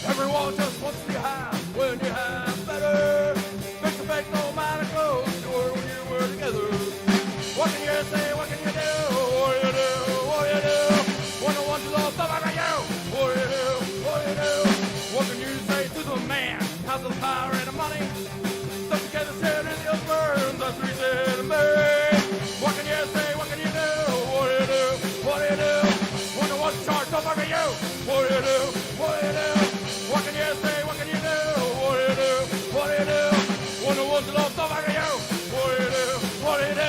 Everyone just wants to be high when you have better. Fix the fake, no matter close to her when you were together. What can you say? What can you do? What do you do? What do you do? When no one to love stuff like you. What do you do? What do you do? What can you say to the man? Has the power and the money. Stuck together, said in the burn. That's what he said to me. What can you say? What can you do? What do you do? What do you do? When no one's charged stuff like you. What do you do? What do you do? What can you say? What can you do? What do you do? What do you do? When no one's love stuff like you. What do you do? What do you do?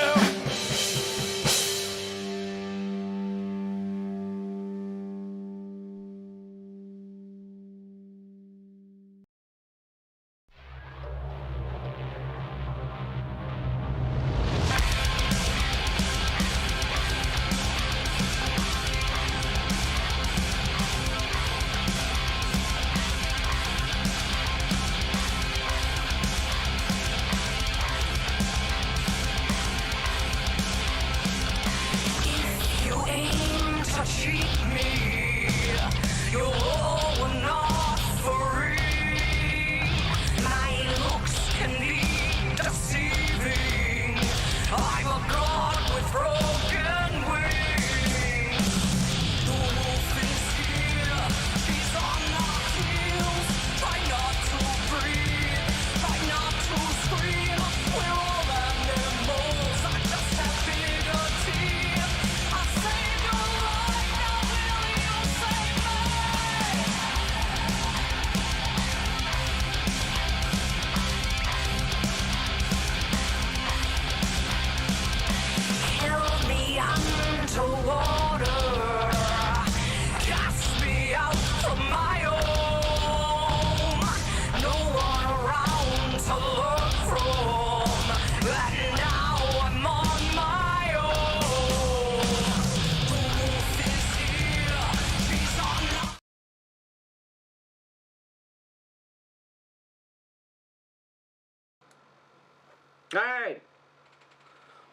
All right.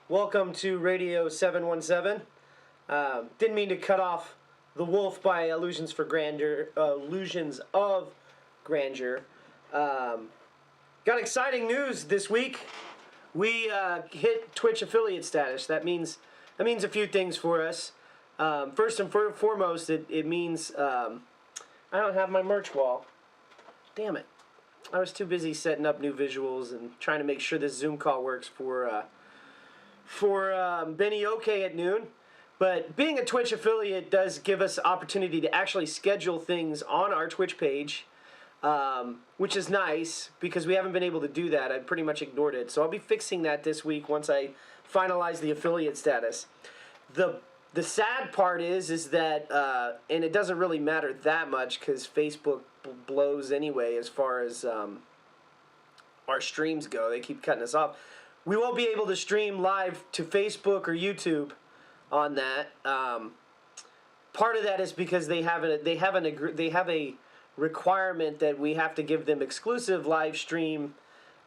Welcome to Radio 717. Didn't mean to cut off the wolf by illusions of grandeur. Got exciting news this week. We hit Twitch affiliate status. That means a few things for us. First and foremost, it means I don't have my merch wall. Damn it. I was too busy setting up new visuals and trying to make sure this Zoom call works for Benny OK at noon. But being a Twitch affiliate does give us opportunity to actually schedule things on our Twitch page, which is nice because we haven't been able to do that. I pretty much ignored it. So I'll be fixing that this week once I finalize the affiliate status. The sad part is that, and it doesn't really matter that much because Facebook blows anyway as far as our streams go. They keep cutting us off. We won't be able to stream live to Facebook or YouTube on that. Part of that is because they have a requirement that we have to give them exclusive live stream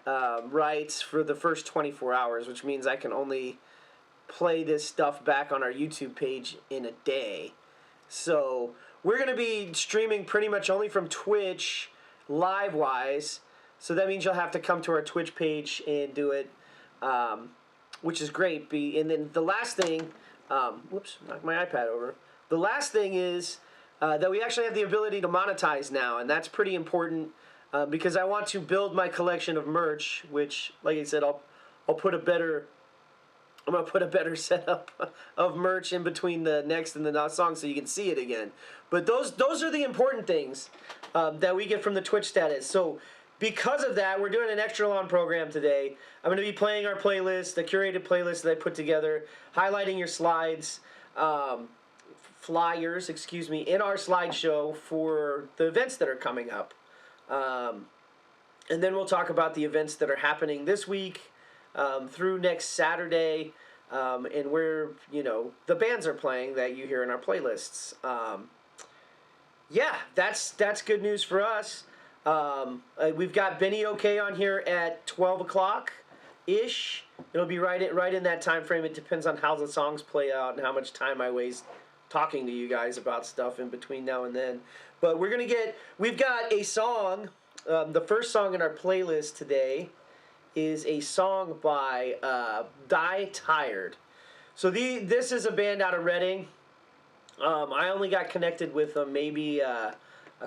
rights for the first 24 hours, which means I can only play this stuff back on our YouTube page in a day. So we're going to be streaming pretty much only from Twitch live-wise. So that means you'll have to come to our Twitch page and do it, which is great. And then the last thing, whoops, knocked my iPad over. The last thing is that we actually have the ability to monetize now, and that's pretty important because I want to build my collection of merch, which, like I said, I'm going to put a better setup of merch in between the next and the song so you can see it again. But those are the important things that we get from the Twitch status. So because of that, we're doing an extra long program today. I'm going to be playing our playlist, the curated playlist that I put together, highlighting your flyers, in our slideshow for the events that are coming up. And then we'll talk about the events that are happening this week through next Saturday, and where, the bands are playing that you hear in our playlists. Yeah, that's good news for us. We've got Benny OK on here at 12 o'clock ish. It'll be right in that time frame. It depends on how the songs play out and how much time I waste talking to you guys about stuff in between now and then. But we've got a song. The first song in our playlist today is a song by Die Tired. So this is a band out of Reading. I only got connected with them maybe a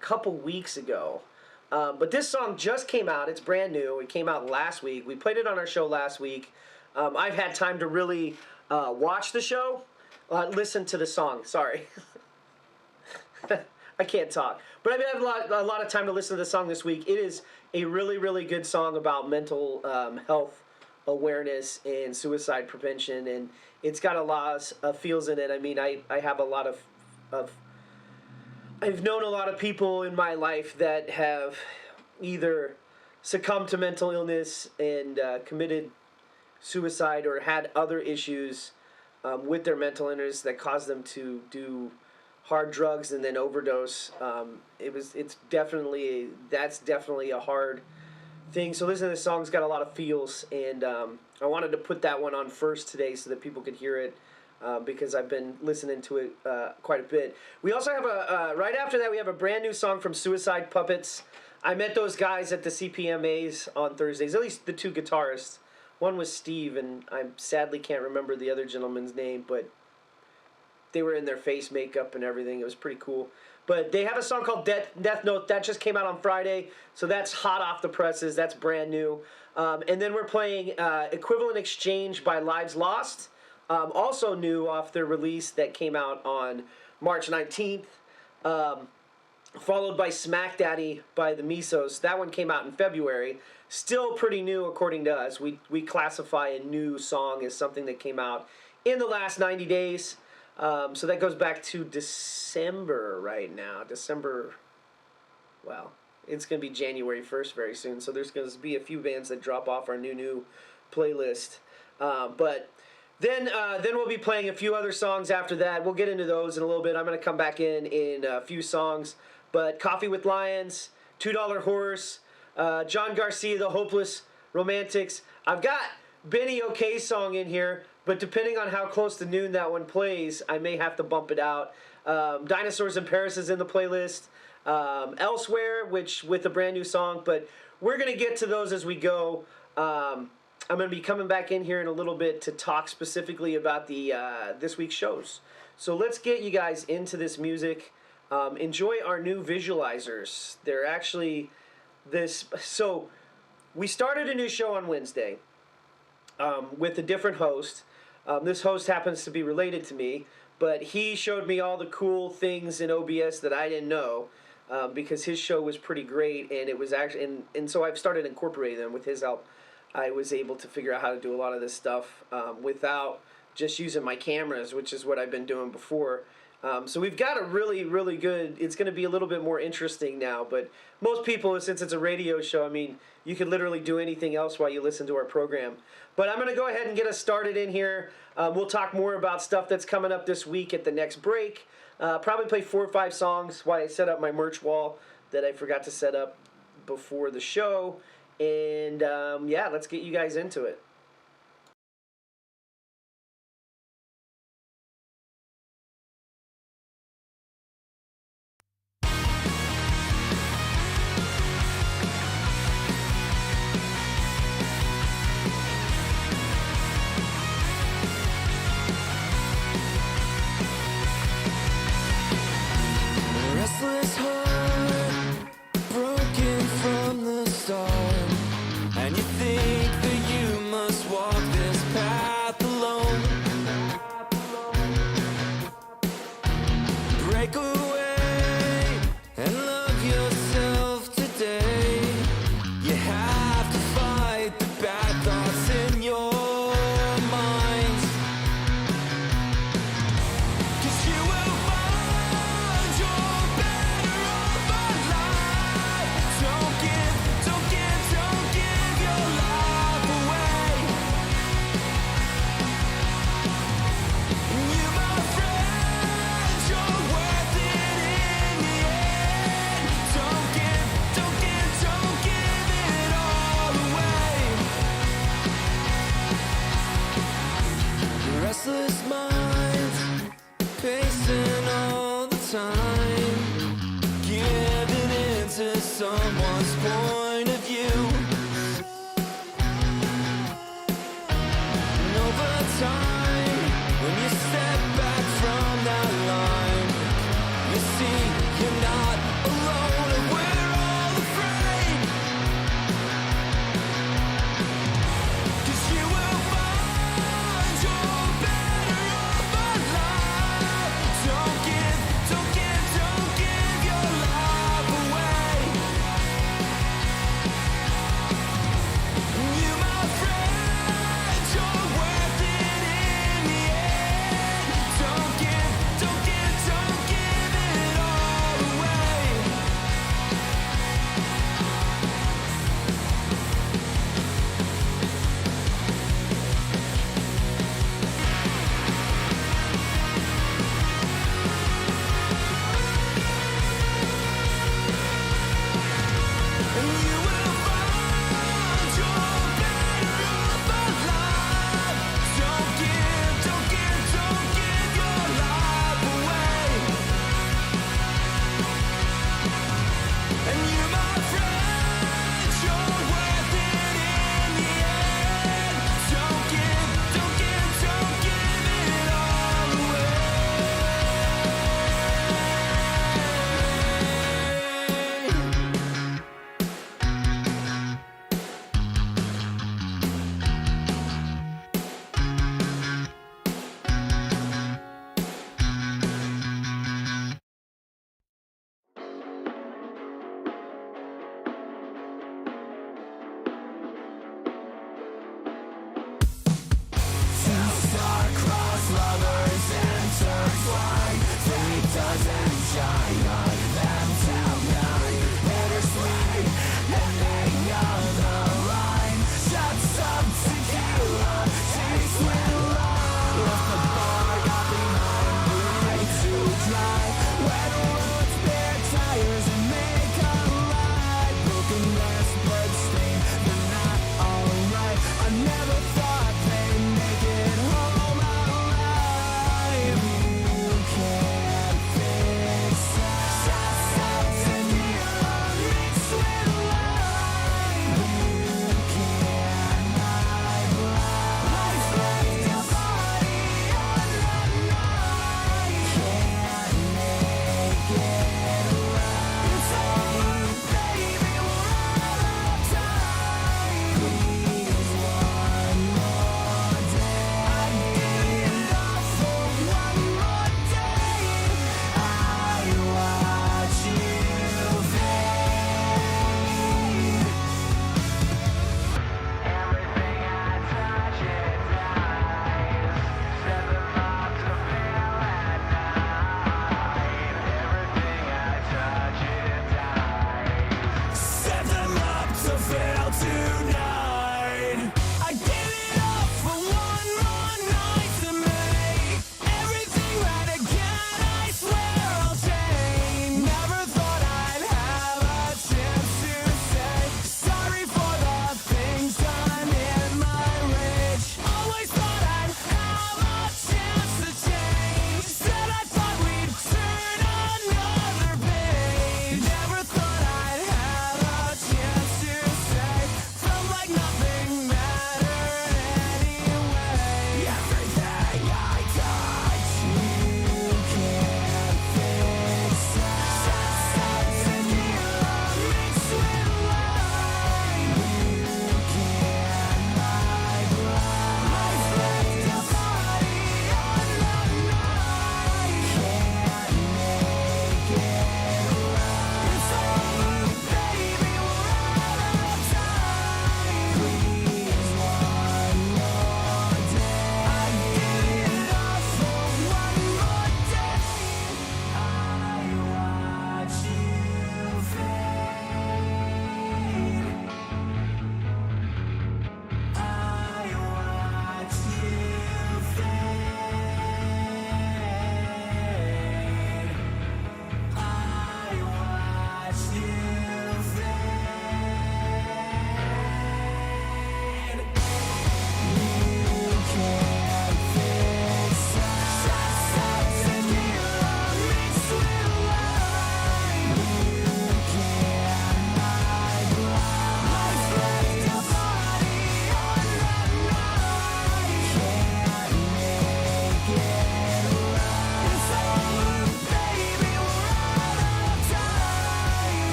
couple weeks ago. But this song just came out. It's brand new. It came out last week. We played it on our show last week. I've had time to really watch the show. Listen to the song. Sorry. I can't talk. But I've had a lot of time to listen to the song this week. It is a really, really good song about mental health awareness and suicide prevention. And it's got a lot of feels in it. I mean, I have a lot of I've known a lot of people in my life that have either succumbed to mental illness and committed suicide or had other issues with their mental illness that caused them to do hard drugs and then overdose. That's definitely a hard thing. So listen to this song. It's got a lot of feels, and I wanted to put that one on first today so that people could hear it. Because I've been listening to it quite a bit. We also have right after that, we have a brand new song from Suicide Puppets. I met those guys at the CPMAs on Thursdays, at least the two guitarists. One was Steve, and I sadly can't remember the other gentleman's name, but they were in their face makeup and everything. It was pretty cool. But they have a song called Death Note. That just came out on Friday, so that's hot off the presses. That's brand new. And then we're playing Equivalent Exchange by Lives Lost. Also new off their release that came out on March 19th, followed by Smack Daddy by the Misos. That one came out in February. Still pretty new according to us. We classify a new song as something that came out in the last 90 days. So that goes back to December right now. Well, it's going to be January 1st very soon. So there's going to be a few bands that drop off our new playlist. But then we'll be playing a few other songs after that. We'll get into those in a little bit. I'm going to come back in a few songs. But Coffee with Lions, $2 Horse, John Garcia, The Hopeless Romantics. I've got Benny OK song in here, but depending on how close to noon that one plays, I may have to bump it out. Dinosaurs in Paris is in the playlist. Elsewhere, which with a brand new song, but we're going to get to those as we go. I'm going to be coming back in here in a little bit to talk specifically about the this week's shows. So let's get you guys into this music. Enjoy our new visualizers. They're actually this. So we started a new show on Wednesday with a different host. This host happens to be related to me, but he showed me all the cool things in OBS that I didn't know because his show was pretty great, and it was actually and so I've started incorporating them with his help. I was able to figure out how to do a lot of this stuff without just using my cameras, which is what I've been doing before. So we've got a really, really good, it's going to be a little bit more interesting now, but most people, since it's a radio show, I mean, you could literally do anything else while you listen to our program. But I'm going to go ahead and get us started in here. We'll talk more about stuff that's coming up this week at the next break. Probably play 4 or 5 songs while I set up my merch wall that I forgot to set up before the show. And yeah, let's get you guys into it. Restless heart, broken from the start, and you think that you other's point of view. And over time, when you step back from that line, you see you're not alone, and we're all afraid. 'Cause you will find you're better off alive. Don't give your life away. You, my friend, you're worth it in the end. Don't give it all away. And you will find you're better off alive. Don't give your life away. And you, my friend, you're worth it in the end. Don't give it all away.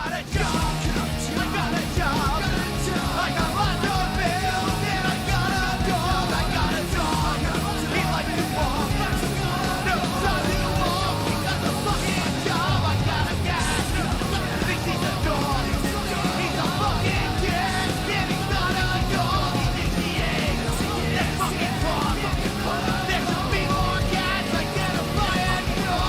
got a job. I got a job. I got lots of bills and I got a dog. I got a dog. He likes to walk. No time to walk. He got the fucking job. I got a cat. Thinks he's a dog. He's a fucking cat. And he's not a dog. He thinks he is. That's fucking wrong. There should be more cats. I get a flying dog.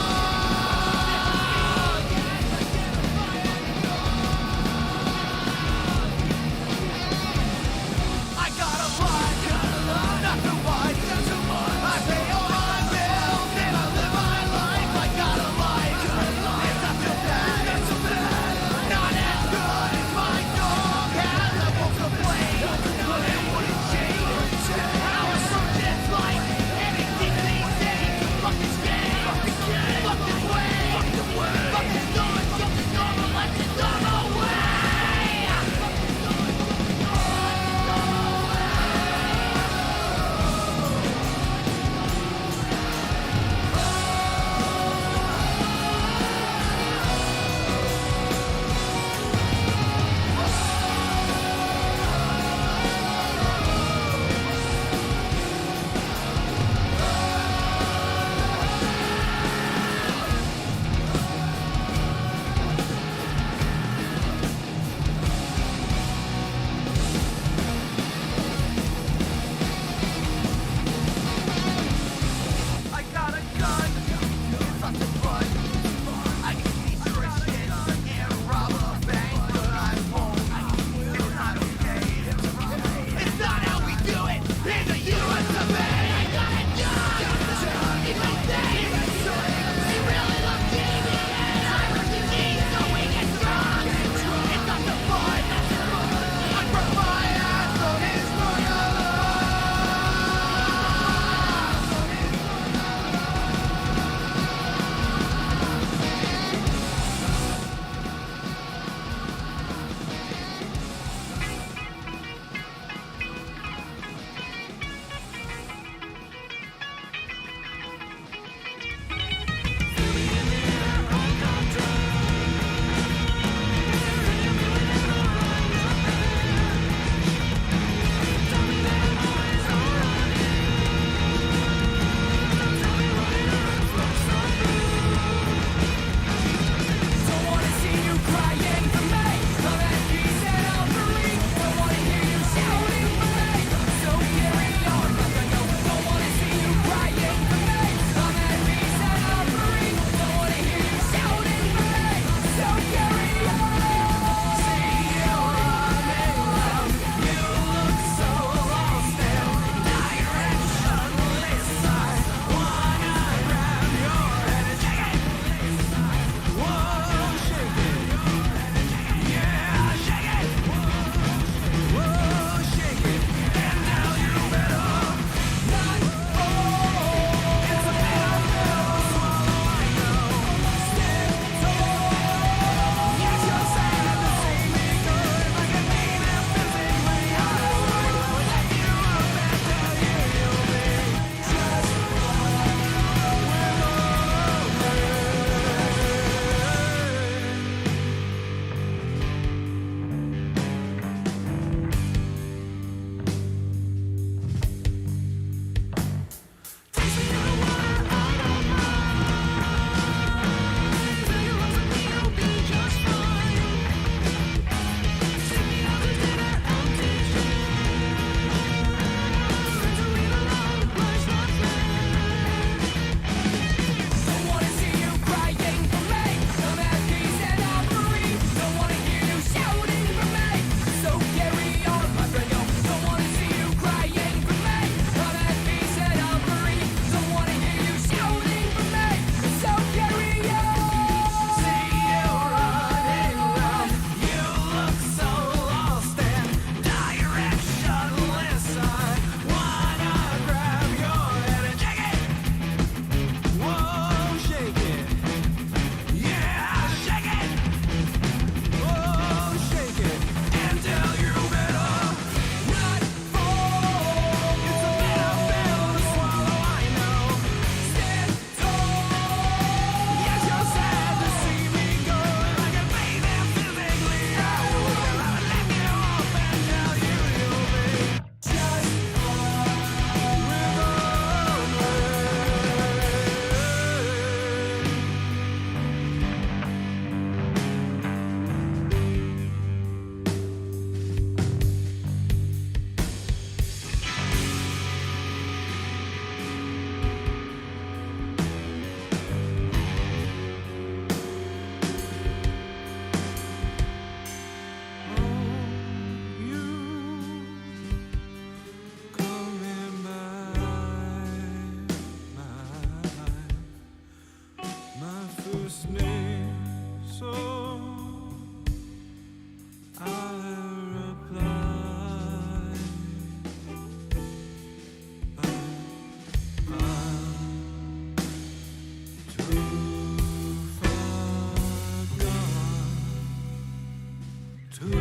to be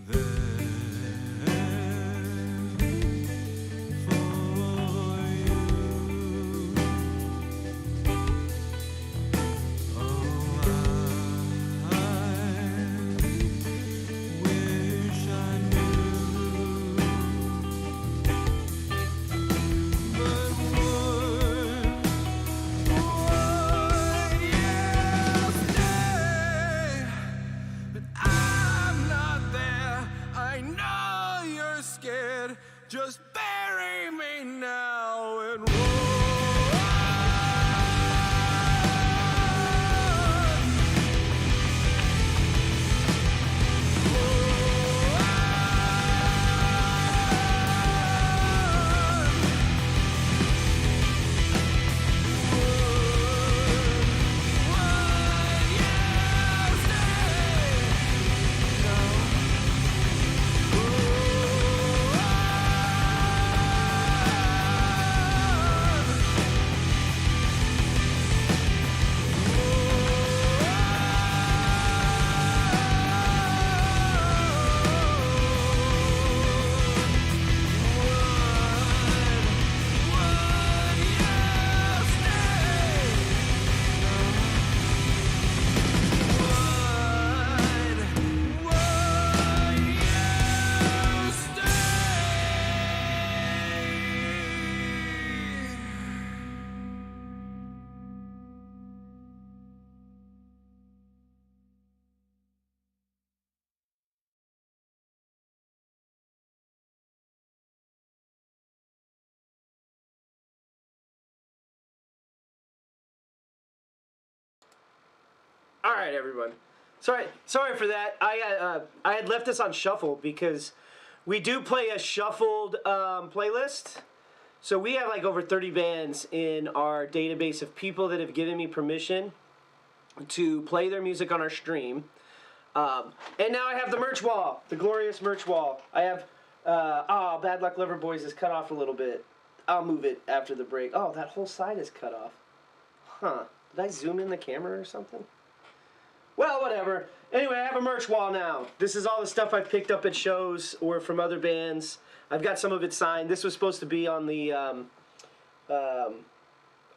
there for you. Oh, I wish I knew, but would you stay? But I'm not there. I know you're scared. Just bury me now and run. All right, everyone. Sorry for that. I had left this on shuffle because we do play a shuffled playlist. So we have like over 30 bands in our database of people that have given me permission to play their music on our stream. And now I have the merch wall, the glorious merch wall. I have, Bad Luck Liver Boys is cut off a little bit. I'll move it after the break. Oh, that whole side is cut off. Huh. Did I zoom in the camera or something? Well, whatever. Anyway, I have a merch wall now. This is all the stuff I've picked up at shows or from other bands. I've got some of it signed. This was supposed to be on the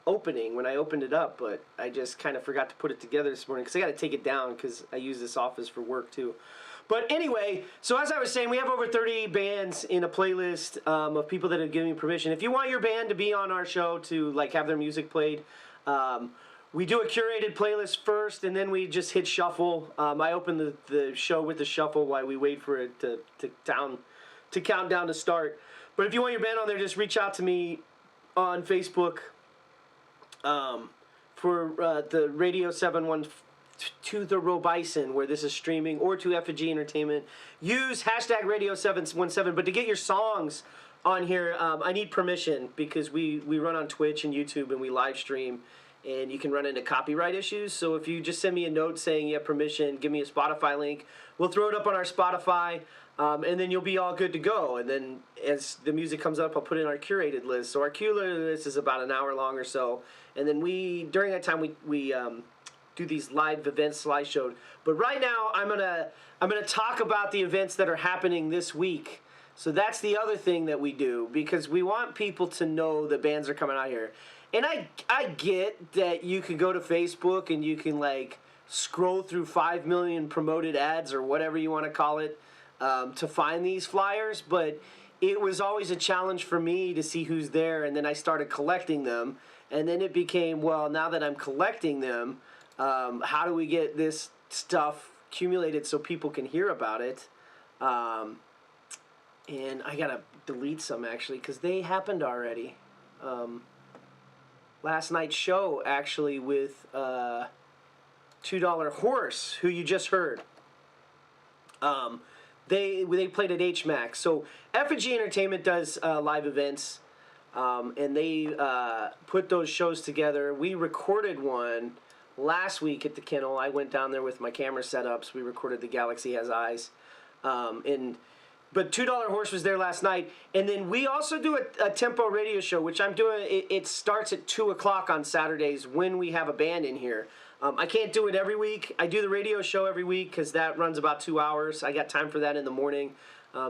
opening when I opened it up, but I just kind of forgot to put it together this morning because I got to take it down because I use this office for work too. But anyway, so as I was saying, we have over 30 bands in a playlist of people that have given me permission. If you want your band to be on our show to like have their music played, we do a curated playlist first, and then we just hit shuffle. I open the show with the shuffle while we wait for it to count down to start. But if you want your band on there, just reach out to me on Facebook for the Radio 712 to the Robison, where this is streaming, or to Effigy Entertainment. Use hashtag Radio 717. But to get your songs on here, I need permission because we run on Twitch and YouTube and we live stream. And you can run into copyright issues. So if you just send me a note saying you have permission, give me a Spotify link. We'll throw it up on our Spotify, and then you'll be all good to go. And then as the music comes up, I'll put it in our curated list. So our curated list is about an hour long or so. And then during that time, we do these live events slideshow. But right now, I'm gonna talk about the events that are happening this week. So that's the other thing that we do, because we want people to know that bands are coming out here. And I get that you can go to Facebook and you can like scroll through 5 million promoted ads or whatever you want to call it to find these flyers, but it was always a challenge for me to see who's there, and then I started collecting them, and then it became, well, now that I'm collecting them, how do we get this stuff accumulated so people can hear about it? And I gotta delete some actually because they happened already. Last night's show actually with $2 Horse, who you just heard. They played at HMAC. So Effigy Entertainment does live events, and they put those shows together. We recorded one last week at the Kennel. I went down there with my camera setups. We recorded The Galaxy Has Eyes, But $2 Horse was there last night. And then we also do a tempo radio show, which I'm doing. It starts at 2 o'clock on Saturdays when we have a band in here. I can't do it every week. I do the radio show every week because that runs about 2 hours. I got time for that in the morning.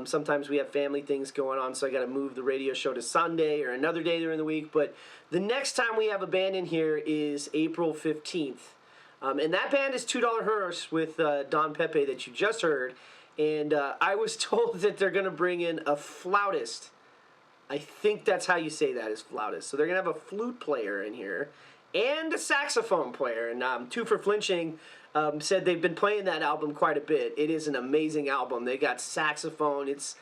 Sometimes we have family things going on, so I got to move the radio show to Sunday or another day during the week. But the next time we have a band in here is April 15th. And that band is $2 Horse with Don Pepe that you just heard. And I was told that they're going to bring in a flautist. I think that's how you say that, is flautist. So they're going to have a flute player in here and a saxophone player. And Two for Flinching said they've been playing that album quite a bit. It is an amazing album. They got saxophone. It's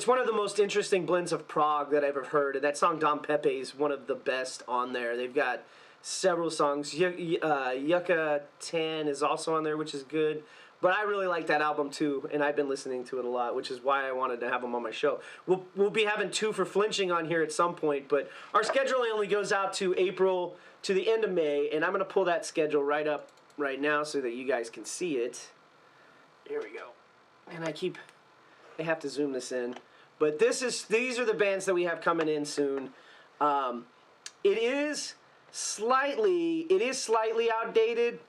one of the most interesting blends of prog that I've ever heard. And that song Don Pepe is one of the best on there. They've got several songs. Yucca Tan is also on there, which is good. But I really like that album too, and I've been listening to it a lot, which is why I wanted to have them on my show. We'll be having Two for Flinching on here at some point, but our schedule only goes out to April to the end of May, and I'm going to pull that schedule right up right now so that you guys can see it. Here we go. And I have to zoom this in. But these are the bands that we have coming in soon. It is slightly outdated,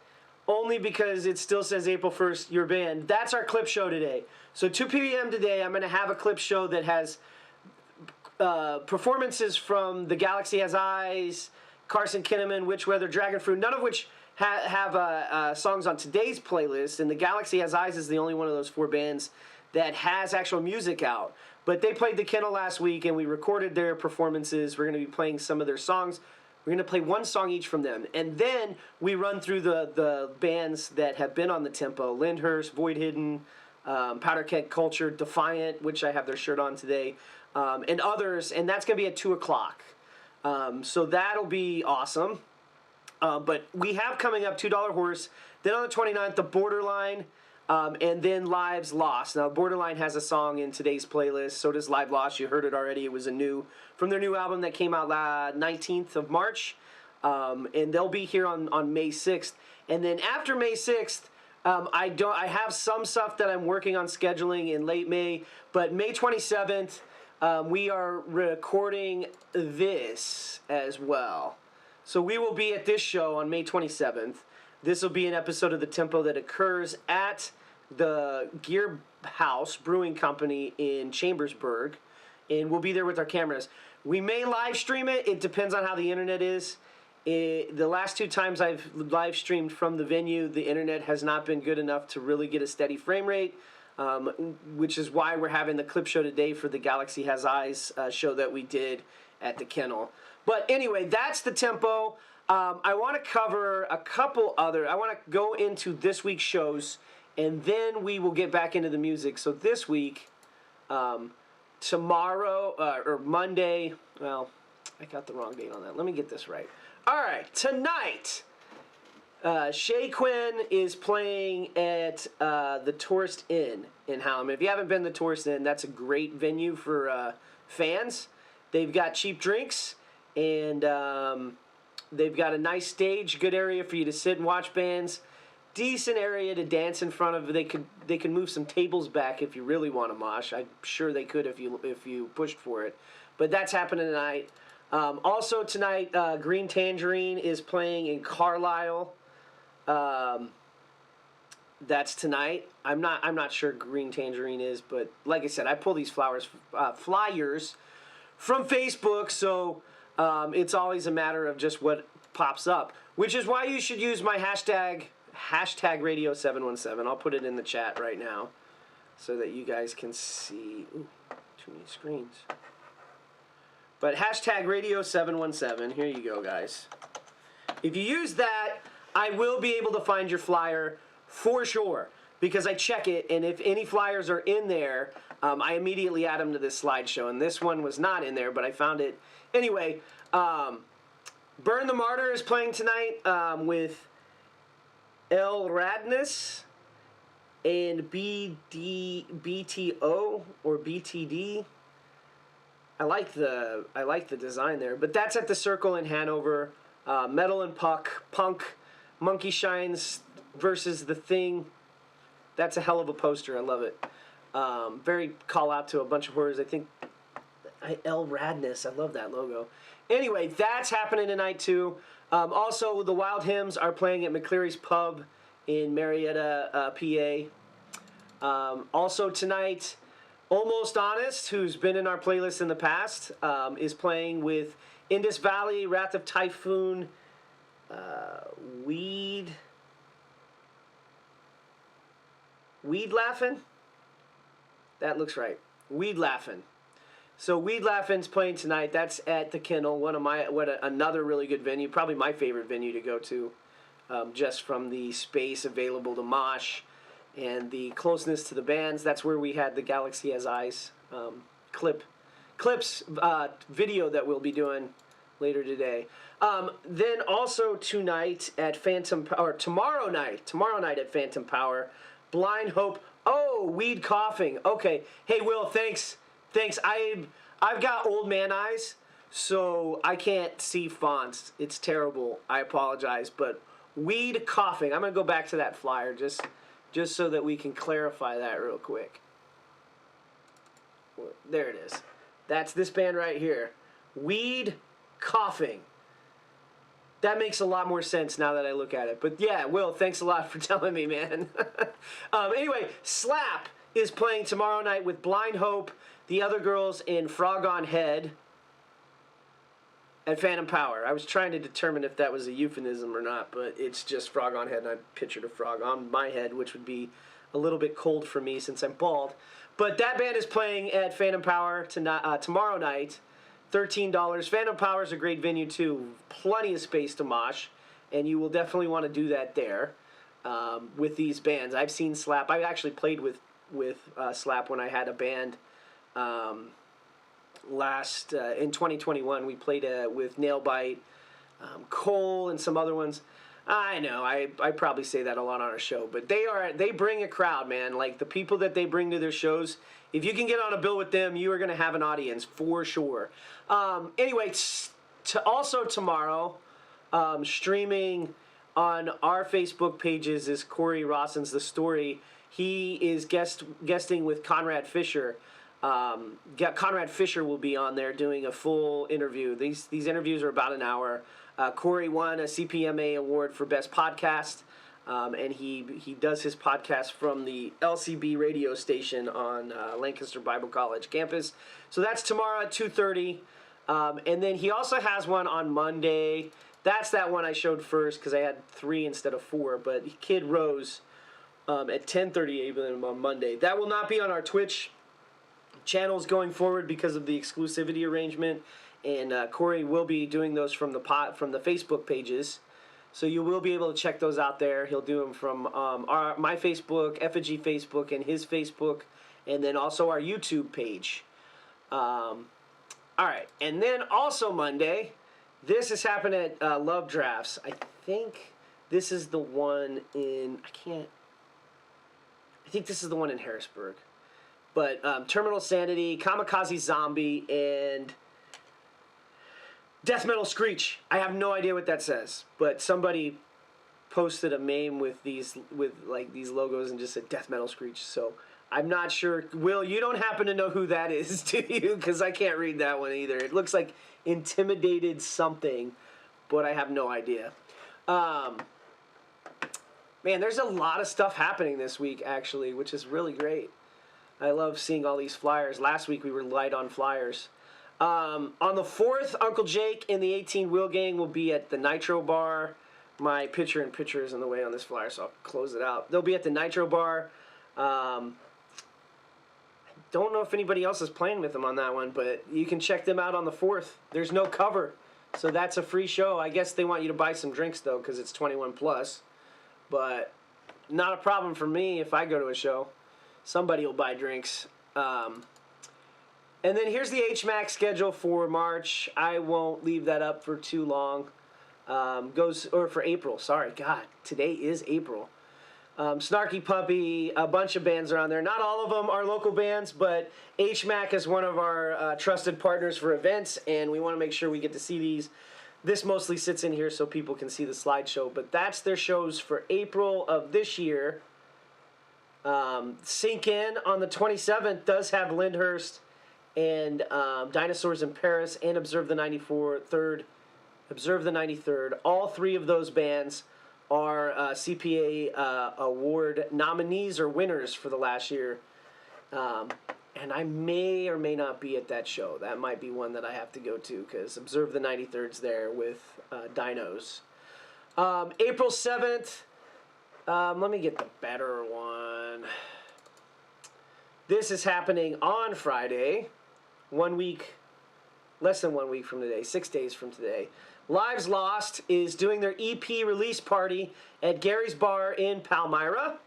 only because it still says April 1st, your band. That's our clip show today. So 2 p.m. today, I'm going to have a clip show that has performances from The Galaxy Has Eyes, Carsyn Kinneman, Witch Weather, Dragon Fruit, none of which have songs on today's playlist. And The Galaxy Has Eyes is the only one of those 4 bands that has actual music out. But they played the Kennel last week, and we recorded their performances. We're going to be playing some of their songs. We're going to play one song each from them. And then we run through the bands that have been on the tempo. Lyndhurst, VoidHidden, Keg Culture, Defiant, which I have their shirt on today, and others. And that's going to be at 2 o'clock. So that'll be awesome. But we have coming up $2 Horse. Then on the 29th, The Borderline, and then Lives Lost. Now, Borderline has a song in today's playlist. So does Live Lost. You heard it already. It was from their new album that came out 19th of March. And they'll be here on May 6th. And then after May 6th, I have some stuff that I'm working on scheduling in late May. But May 27th, we are recording this as well. So we will be at this show on May 27th. This will be an episode of The Tempo that occurs at the Gear House Brewing Company in Chambersburg. And we'll be there with our cameras. We may live stream it. It depends on how the internet is. The last 2 times I've live streamed from the venue, the internet has not been good enough to really get a steady frame rate, which is why we're having the clip show today for the Galaxy Has Eyes show that we did at the Kennel. But anyway, that's the tempo. I want to cover a couple other. I want to go into this week's shows, and then we will get back into the music. So this week, tomorrow, or Monday, well, I got the wrong date on that. Let me get this right. All right, tonight, Shay Quinn is playing at the Tourist Inn in Hallam. If you haven't been to the Tourist Inn, that's a great venue for fans. They've got cheap drinks, and they've got a nice stage, good area for you to sit and watch bands, decent area to dance in front of. They could move some tables back if you really want to mosh. I'm sure they could if you pushed for it. But that's happening tonight. Also tonight, Green Tangerine is playing in Carlisle. That's tonight. I'm not sure Green Tangerine is, but like I said, I pull these flyers from Facebook, so it's always a matter of just what pops up, which is why you should use my hashtag Radio717. I'll put it in the chat right now so that you guys can see. Ooh, too many screens. But hashtag Radio717. Here you go, guys. If you use that, I will be able to find your flyer for sure, because I check it, and if any flyers are in there, I immediately add them to this slideshow, and this one was not in there, but I found it. Anyway, Burn the Martyr is playing tonight with El Radness and BTO or BTD. I like the design there, but that's at the Circle in Hanover. Metal and Punk, Monkey Shines versus The Thing. That's a hell of a poster. I love it. Very call out to a bunch of horrors. I think L Radness. I love that logo. Anyway, that's happening tonight too. Also, the Wild Hymns are playing at McCleary's Pub in Marietta, PA. Also tonight, Almost Honest, who's been in our playlist in the past, is playing with Indus Valley, Wrath of Typhoon, Weed Laughin'? That looks right. Weed Laughin'. So Weed Laughin's playing tonight. That's at the Kennel, another really good venue, probably my favorite venue to go to, just from the space available to mosh and the closeness to the bands. That's where we had the Galaxy Has Eyes clips video that we'll be doing later today. Then also tonight at tomorrow night at Phantom Power, Blind Hope. Oh, Weed Coughing. Okay. Hey, Will, thanks. I've got old man eyes, so I can't see fonts. It's terrible. I apologize, but Weed Coughing. I'm going to go back to that flyer just so that we can clarify that real quick. There it is. That's this band right here. Weed Coughing. That makes a lot more sense now that I look at it. But yeah, Will, thanks a lot for telling me, man. Anyway, Slap is playing tomorrow night with Blind Hope, the other girls in Frog on Head at Phantom Power. I was trying to determine if that was a euphemism or not, but it's just Frog on Head, and I pictured a frog on my head, which would be a little bit cold for me since I'm bald. But that band is playing at Phantom Power tomorrow night, $13. Phantom Power is a great venue too. Plenty of space to mosh, and you will definitely want to do that there with these bands. I've seen Slap. I actually played with Slap when I had a band in 2021. We played with Nailbite, Cole, and some other ones. I know, I probably say that a lot on our show, but they bring a crowd, man. Like, the people that they bring to their shows, if you can get on a bill with them, you are going to have an audience for sure. Anyway, also tomorrow, streaming on our Facebook pages is Corey Rawson's The Story. He is guesting with Conrad Fisher. Conrad Fisher will be on there doing a full interview. These interviews are about an hour. Corey won a CPMA award for Best Podcast, and he does his podcast from the LCB radio station on Lancaster Bible College campus. So that's tomorrow at 2:30. And then he also has one on Monday. That's that one I showed first because I had 3 instead of 4. But Kid Rose at 10:30 a.m. on Monday. That will not be on our Twitch channels going forward because of the exclusivity arrangement. And Corey will be doing those from the Facebook pages, so you will be able to check those out there. He'll do them from my Facebook, Effigy Facebook, and his Facebook, and then also our YouTube page. All right, and then also Monday, this is happening at Love Drafts. I think this is the one in I think this is the one in Harrisburg, but Terminal Sanity, Kamikaze Zombie, and Death Metal Screech. I have no idea what that says, but somebody posted a meme with these logos and just said Death Metal Screech. So I'm not sure. Will, you don't happen to know who that is, do you? Because I can't read that one either. It looks like Intimidated something, but I have no idea. Man, there's a lot of stuff happening this week, actually, which is really great. I love seeing all these flyers. Last week we were light on flyers. On the 4th, Uncle Jake and the 18 Wheel Gang will be at the Nitro Bar. My picture is in the way on this flyer, so I'll close it out. They'll be at the Nitro Bar. I don't know if anybody else is playing with them on that one, but you can check them out on the 4th. There's no cover, so that's a free show. I guess they want you to buy some drinks, though, because it's 21 plus. But not a problem for me if I go to a show. Somebody will buy drinks. And then here's the HMAC schedule for March. I won't leave that up for too long. For April. Sorry, God, today is April. Snarky Puppy, a bunch of bands are on there. Not all of them are local bands, but HMAC is one of our trusted partners for events, and we want to make sure we get to see these. This mostly sits in here so people can see the slideshow, but that's their shows for April of this year. Sink In on the 27th does have Lyndhurst and Dinosaurs in Paris, and Observe the 93rd. All three of those bands are CPA award nominees or winners for the last year. And I may or may not be at that show. That might be one that I have to go to because Observe the 93rd's there with Dinos. April 7th, let me get the better one. This is happening on Friday, less than 1 week from today, 6 days from today. Lives Lost is doing their EP release party at Gary's Bar in Palmyra.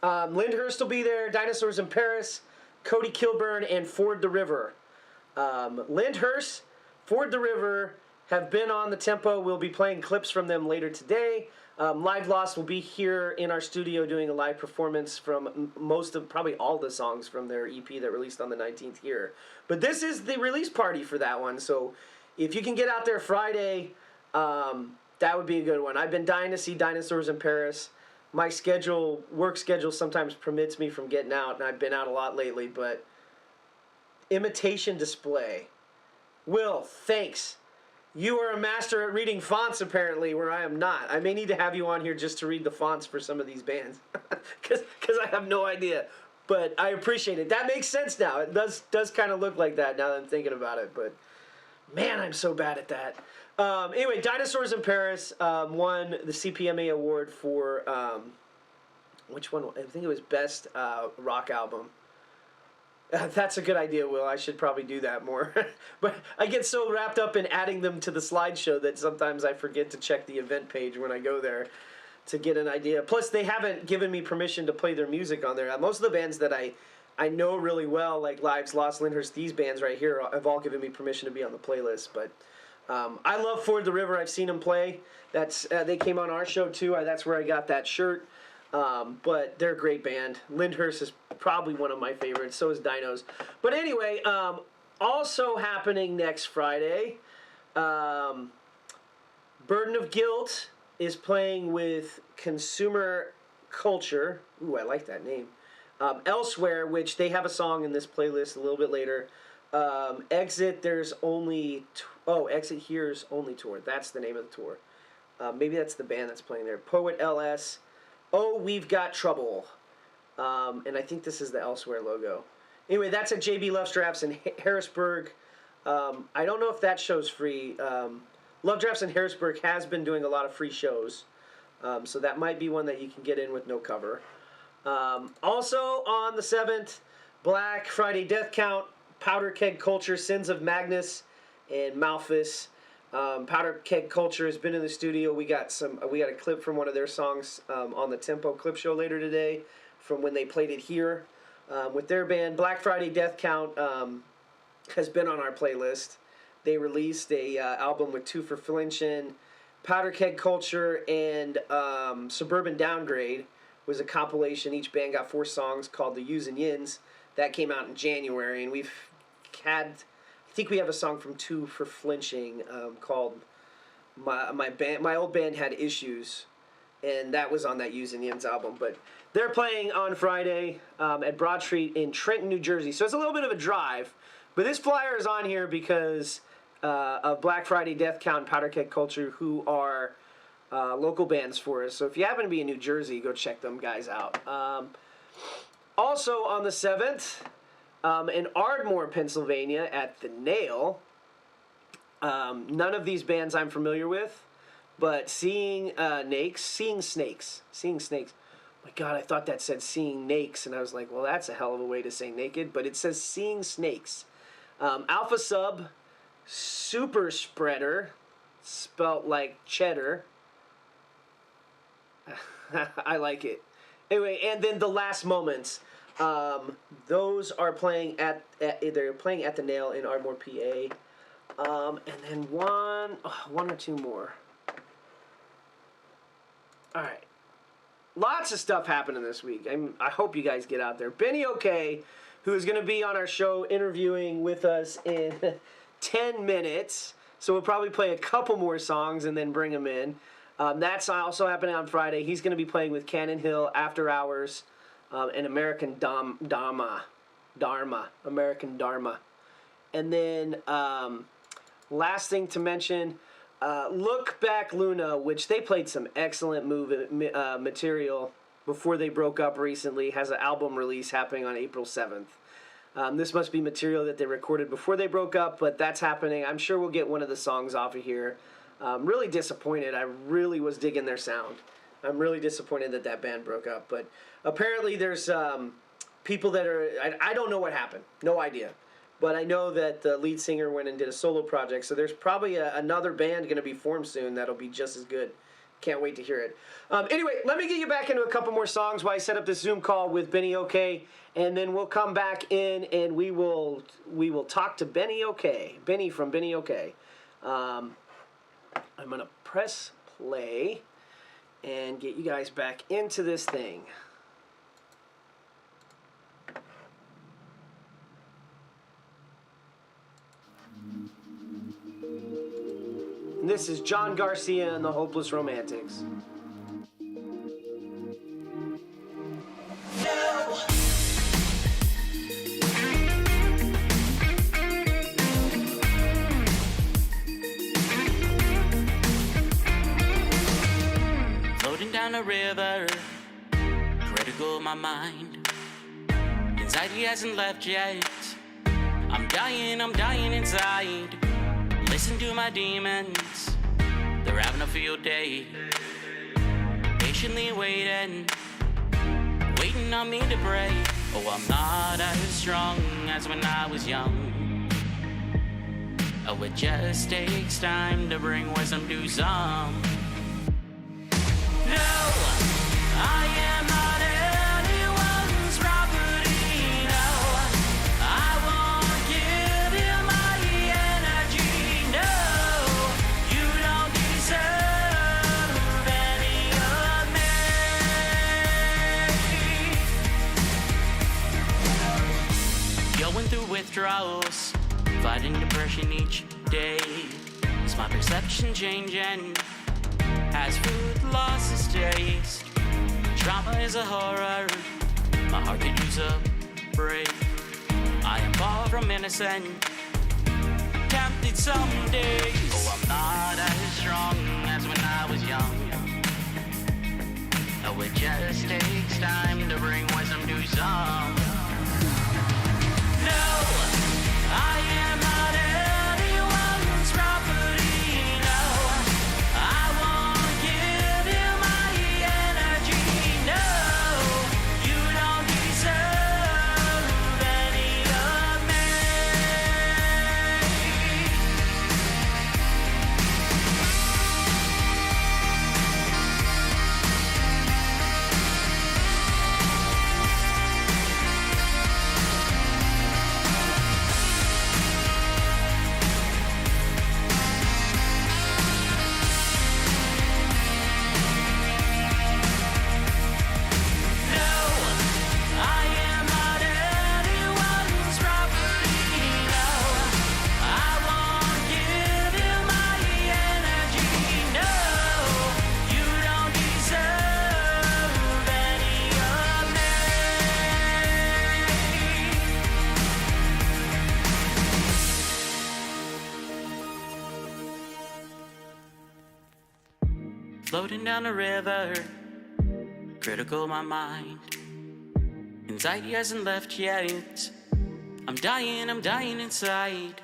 Lyndhurst will be there, Dinosaurs in Paris, Cody Kilburn, and Ford the River. Lyndhurst, Ford the River have been on the tempo. We'll be playing clips from them later today. Live Lost will be here in our studio doing a live performance from probably all the songs from their EP that released on the 19th here. But this is the release party for that one, so if you can get out there Friday, that would be a good one. I've been dying to see Dinosaurs in Paris. My work schedule sometimes permits me from getting out, and I've been out a lot lately, but Imitation Display. Will, thanks. You are a master at reading fonts, apparently, where I am not. I may need to have you on here just to read the fonts for some of these bands, because I have no idea. But I appreciate it. That makes sense now. It does kind of look like that now that I'm thinking about it, but man, I'm so bad at that. Anyway, Dinosaurs in Paris won the CPMA award for, which one? I think it was Best Rock Album. That's a good idea, Will. I should probably do that more. But I get so wrapped up in adding them to the slideshow that sometimes I forget to check the event page when I go there to get an idea. Plus, they haven't given me permission to play their music on there. Most of the bands that I know really well, like Lives Lost, Lyndhurst, these bands right here, have all given me permission to be on the playlist. But I love Ford the River. I've seen them play. They came on our show too. That's where I got that shirt. But they're a great band. Lyndhurst is probably one of my favorites. So is Dinos. But anyway, also happening next Friday, Burden of Guilt is playing with Consumer Culture. Ooh, I like that name. Elsewhere, which they have a song in this playlist a little bit later. Exit, Exit Here's Only Tour. That's the name of the tour. Maybe that's the band that's playing there. Poet LS. Oh, We've Got Trouble. And I think this is the Elsewhere logo. Anyway, that's at JB Love Drafts in Harrisburg. I don't know if that show's free. Love Drafts in Harrisburg has been doing a lot of free shows. So that might be one that you can get in with no cover. Also on the 7th, Black Friday Death Count, Powder Keg Culture, Sins of Magnus, and Malphus. Powder Keg Culture has been in the studio. We got a clip from one of their songs on the Tempo Clip Show later today from when they played it here with their band. Black Friday Death Count has been on our playlist. They released a album with Two for Flinching. Powder Keg Culture and Suburban Downgrade was a compilation. Each band got 4 songs called The Yous and Yins. That came out in January, and we've had, I think we have a song from Two for Flinching called My Old Band Had Issues, and that was on that Yous and Yins album. But they're playing on Friday at Broad Street in Trenton, New Jersey. So it's a little bit of a drive, but this flyer is on here because of Black Friday Death Count and Powder Keg Culture, who are local bands for us. So if you happen to be in New Jersey, go check them guys out. Also on the 7th, in Ardmore, Pennsylvania, at the Nail. None of these bands I'm familiar with, but Seeing Snakes. My God, I thought that said Seeing Nakes, and I was like, well, that's a hell of a way to say naked, but it says Seeing Snakes. Alpha Sub, Super Spreader, spelt like cheddar. I like it. Anyway, and then The Last Moments. Those are playing they're playing at the Nail in Ardmore, PA. And then one or two more. All right. Lots of stuff happening this week. I hope you guys get out there. Benny OK, who is going to be on our show interviewing with us in 10 minutes. So we'll probably play a couple more songs and then bring him in. That's also happening on Friday. He's going to be playing with Cannon Hill, After Hours, and American Dharma. And then last thing to mention, Look Back Luna, which they played some excellent material before they broke up recently, has an album release happening on April 7th. This must be material that they recorded before they broke up, but that's happening. I'm sure we'll get one of the songs off of here. Really disappointed. I really was digging their sound. I'm really disappointed that that band broke up. But apparently there's people that are... I don't know what happened. No idea. But I know that the lead singer went and did a solo project, so there's probably another band going to be formed soon that'll be just as good. Can't wait to hear it. Anyway, let me get you back into a couple more songs while I set up this Zoom call with Benny OK, and then we'll come back in and we will talk to Benny OK. Benny from Benny OK. I'm going to press play and get you guys back into this thing. And this is John Garcia and the Hopeless Romantics. Floating down a river, critical of my mind. Anxiety hasn't left yet. I'm dying inside. Listen to my demons, they're having a field day. Patiently waiting on me to break. Oh, I'm not as strong as when I was young. Oh, it just takes time to bring wisdom to some. No, I am not anyone's property. No, I won't give you my energy. No, you don't deserve any of me. Going through withdrawals, fighting depression each day. Is my perception changing? Has food lost its taste? Trauma is a horror. My heart could use a break. I am far from innocent, tempted some days. Oh, I'm not as strong as when I was young. Oh, it just takes time to bring wisdom to some. No, I am not anyone's property. No, I won't give you my energy. No, you don't deserve any of me. Floating down a river, critical of my mind. Anxiety hasn't left yet. I'm dying inside.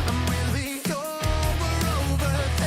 I'm really over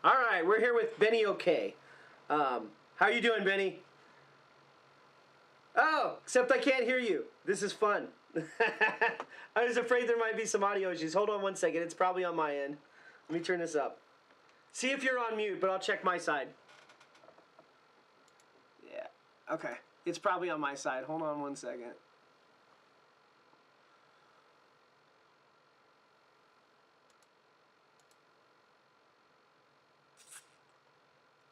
All right, we're here with Benny OK. How you doing, Benny? Oh, except I can't hear you. This is fun. I was afraid there might be some audio issues. Hold on one second. It's probably on my end. Let me turn this up. See if you're on mute, but I'll check my side. Yeah, okay. It's probably on my side. Hold on one second.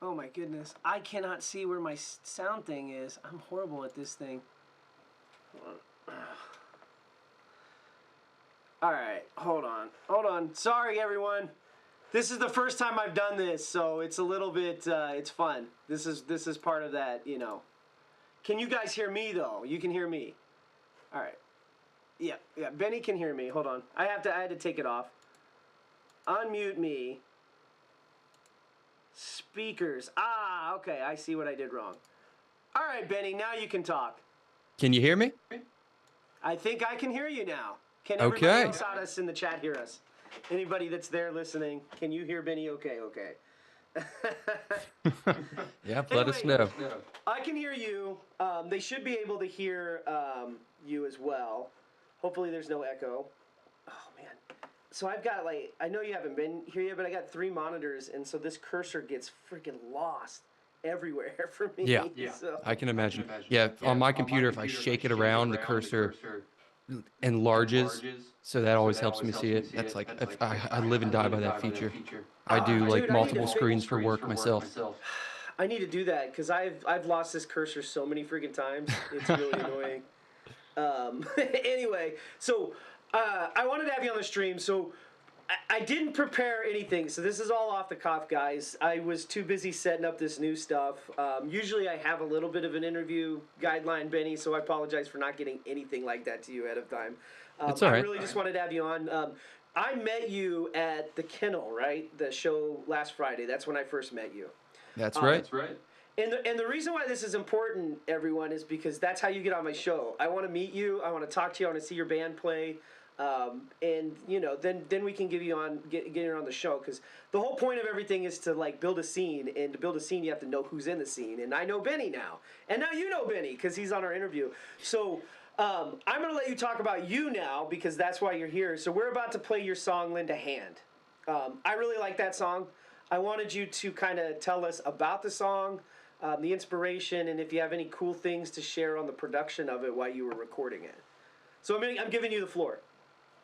Oh my goodness. I cannot see where my sound thing is. I'm horrible at this thing. Alright, hold on. Hold on. Sorry, everyone. This is the first time I've done this, so it's a little bit, it's fun. This is part of that, you know. Can you guys hear me, though? You can hear me. Alright. Yeah, Benny can hear me. Hold on. I had to take it off. Unmute me. Speakers. Ah, okay. I see what I did wrong. All right, Benny, now you can talk. Can you hear me? I think I can hear you now. Can everybody else out us in the chat hear us? Anybody that's there listening, can you hear Benny? Okay. Yep, let us know. I can hear you. They should be able to hear you as well. Hopefully there's no echo. Oh, man. So I've got, like, I know you haven't been here yet, but I got 3 monitors, and so this cursor gets freaking lost everywhere for me. Yeah, So. I can imagine. Yeah, on my computer, if I shake it around, the cursor enlarges, so that always helps me see it. That's like, I live and die by that feature. I do, like, multiple screens for work myself. I need to do that, because I've lost this cursor so many freaking times. It's really annoying. Anyway, so... I wanted to have you on the stream, so I didn't prepare anything, so this is all off the cuff, guys. I was too busy setting up this new stuff. Usually I have a little bit of an interview guideline, Benny, so I apologize for not getting anything like that to you ahead of time. It's all right. I really just wanted to have you on. I met you at the Kennel, right? The show last Friday. That's when I first met you. That's right. That's right. And the reason why this is important, everyone, is because that's how you get on my show. I want to meet you. I want to talk to you. I want to see your band play. And you know, then we can get you on the show, because the whole point of everything is to, like, build a scene, and to build a scene you have to know who's in the scene, and I know Benny now, and now you know Benny because he's on our interview. So I'm gonna let you talk about you now, because that's why you're here. So we're about to play your song "Lend a Hand." I really like that song. I wanted you to kind of tell us about the song, the inspiration, and if you have any cool things to share on the production of it while you were recording it. So I'm giving you the floor.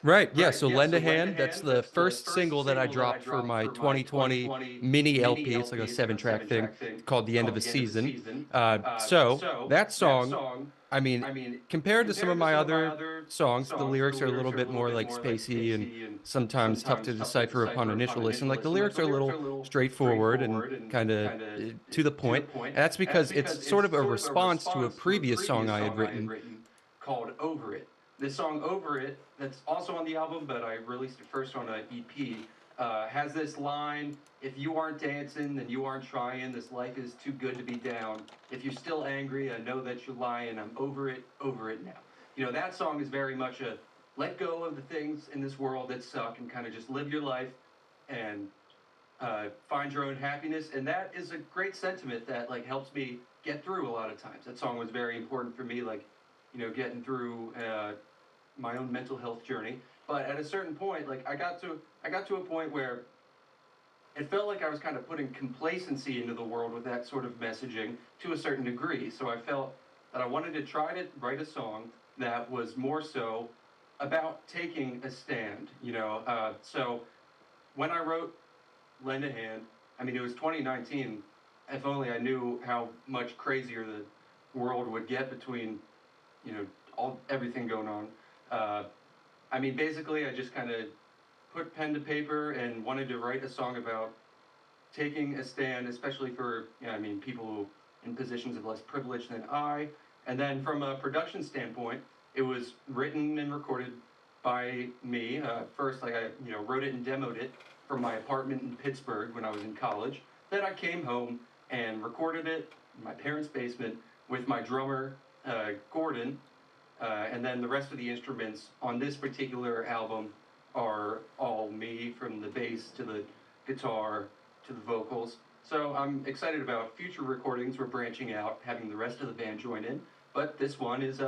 Right, yeah, so Lend a Hand, that's the first single that I dropped for my 2020 mini LP. It's like a 7-track thing. It's called The End of a Season. So that song, I mean, compared to some of my other songs, the lyrics are a little bit more, like, spacey and sometimes tough to decipher upon initial listen. Like, the lyrics are a little straightforward and kind of to the point. And that's because it's sort of a response to a previous song I had written called Over It. This song, Over It, that's also on the album, but I released it first on an EP, has this line: if you aren't dancing, then you aren't trying. This life is too good to be down. If you're still angry, I know that you're lying. I'm over it now. You know, that song is very much a let go of the things in this world that suck and kind of just live your life and find your own happiness. And that is a great sentiment that, like, helps me get through a lot of times. That song was very important for me, like, you know, getting through my own mental health journey. But at a certain point, like, I got to a point where it felt like I was kind of putting complacency into the world with that sort of messaging to a certain degree. So I felt that I wanted to try to write a song that was more so about taking a stand, you know. So when I wrote Lend a Hand, I mean, it was 2019. If only I knew how much crazier the world would get between, you know, everything going on. I mean, basically, I just kind of put pen to paper and wanted to write a song about taking a stand, especially for, you know, I mean, people in positions of less privilege than I. And then from a production standpoint, it was written and recorded by me. First, like, I, you know, wrote it and demoed it from my apartment in Pittsburgh when I was in college. Then I came home and recorded it in my parents' basement with my drummer, Gordon. And then the rest of the instruments on this particular album are all me, from the bass to the guitar to the vocals. So I'm excited about future recordings. We're branching out, having the rest of the band join in. But this one is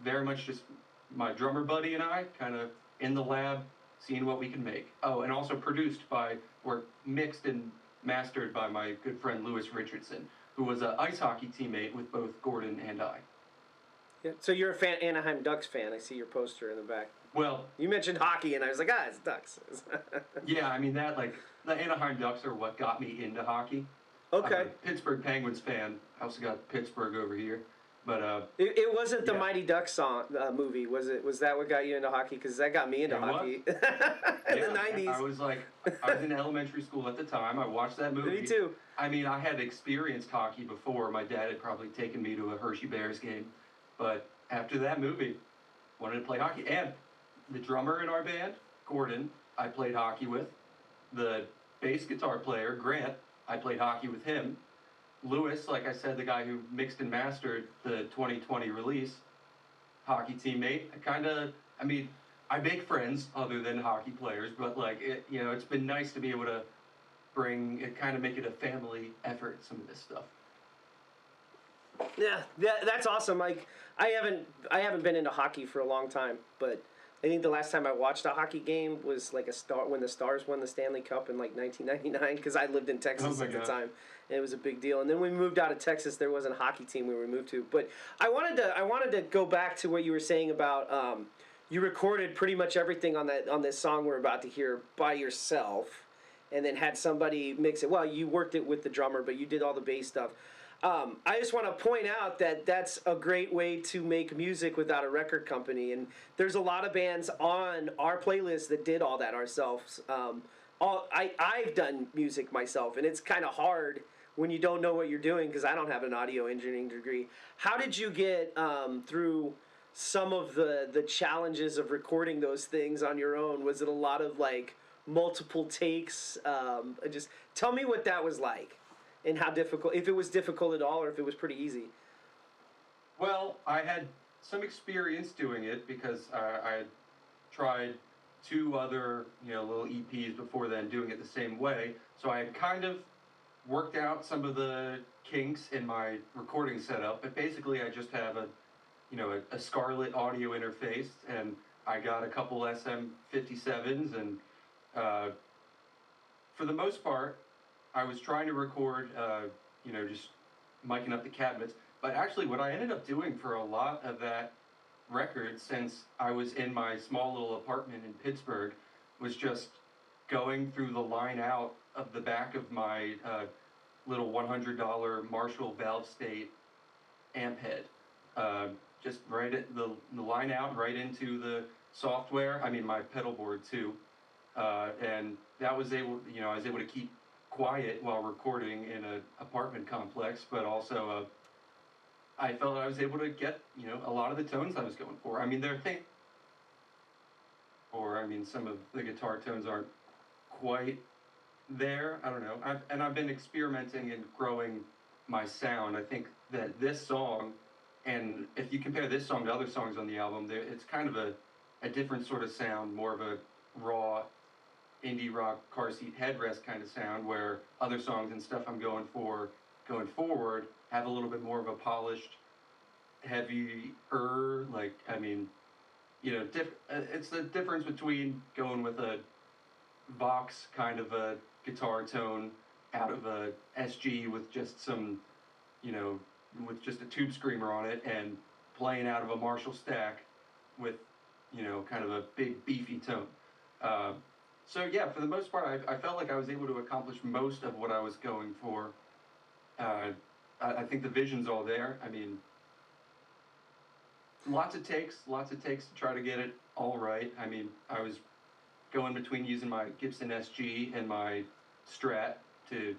very much just my drummer buddy and I, kind of in the lab, seeing what we can make. Oh, and also produced by, or mixed and mastered by my good friend Lewis Richardson, who was an ice hockey teammate with both Gordon and I. Yeah. So you're a Anaheim Ducks fan. I see your poster in the back. Well, you mentioned hockey, and I was like, it's Ducks. Yeah, I mean, the Anaheim Ducks are what got me into hockey. Okay. I'm a Pittsburgh Penguins fan. I also got Pittsburgh over here. But it wasn't the Mighty Ducks song movie, was it? Was that what got you into hockey? Because that got me into hockey in the 90s. I was in elementary school at the time. I watched that movie. Me too. I mean, I had experienced hockey before. My dad had probably taken me to a Hershey Bears game. But after that movie, wanted to play hockey. And the drummer in our band, Gordon, I played hockey with. The bass guitar player, Grant, I played hockey with him. Lewis, like I said, the guy who mixed and mastered the 2020 release, hockey teammate. I make friends other than hockey players, but it's been nice to be able to make it a family effort, some of this stuff. Yeah, that's awesome. Like, I haven't been into hockey for a long time, but I think the last time I watched a hockey game was when the Stars won the Stanley Cup in 1999, because I lived in Texas at the time, and it was a big deal. And then when we moved out of Texas, there wasn't a hockey team we moved to. But I wanted to go back to what you were saying about you recorded pretty much everything on this song we're about to hear by yourself, and then had somebody mix it. Well, you worked it with the drummer, but you did all the bass stuff. I just want to point out that that's a great way to make music without a record company, and there's a lot of bands on our playlist that did all that ourselves. I've done music myself, and it's kind of hard when you don't know what you're doing, because I don't have an audio engineering degree. How did you get through some of the challenges of recording those things on your own? Was it a lot of multiple takes? Just tell me what that was like. And how difficult, if it was difficult at all, or if it was pretty easy. Well, I had some experience doing it because I had tried 2 other, little EPs before then, doing it the same way. So I had kind of worked out some of the kinks in my recording setup. But basically, I just have a Scarlett audio interface, and I got a couple SM57s, and for the most part, I was trying to record, just miking up the cabinets. But actually, what I ended up doing for a lot of that record, since I was in my small little apartment in Pittsburgh, was just going through the line out of the back of my little $100 Marshall Valve State amp head. Just right at the line out, right into the software. I mean, my pedal board too. And that was I was able to keep quiet while recording in an apartment complex, but also I felt I was able to get a lot of the tones I was going for. I mean, some of the guitar tones aren't quite there. I don't know. I've been experimenting and growing my sound. I think that this song, and if you compare this song to other songs on the album, it's kind of a different sort of sound, more of a raw indie rock car seat headrest kind of sound, where other songs and stuff I'm going forward have a little bit more of a polished, heavier, it's the difference between going with a Vox kind of a guitar tone out of a SG with just some, with just a tube screamer on it, and playing out of a Marshall stack with, kind of a big beefy tone. So yeah, for the most part, I felt like I was able to accomplish most of what I was going for. I think the vision's all there. I mean, lots of takes to try to get it all right. I mean, I was going between using my Gibson SG and my Strat to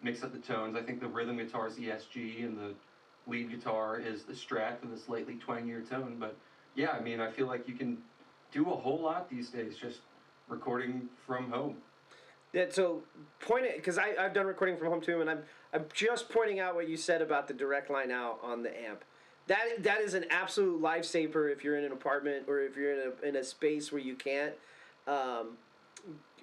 mix up the tones. I think the rhythm guitar is the SG, and the lead guitar is the Strat for the slightly twangier tone. But yeah, I mean, I feel like you can do a whole lot these days just recording from home. Yeah, so point it, because I've done recording from home too, and I'm just pointing out what you said about the direct line out on the amp. That is an absolute lifesaver if you're in an apartment, or if you're in a space where you can't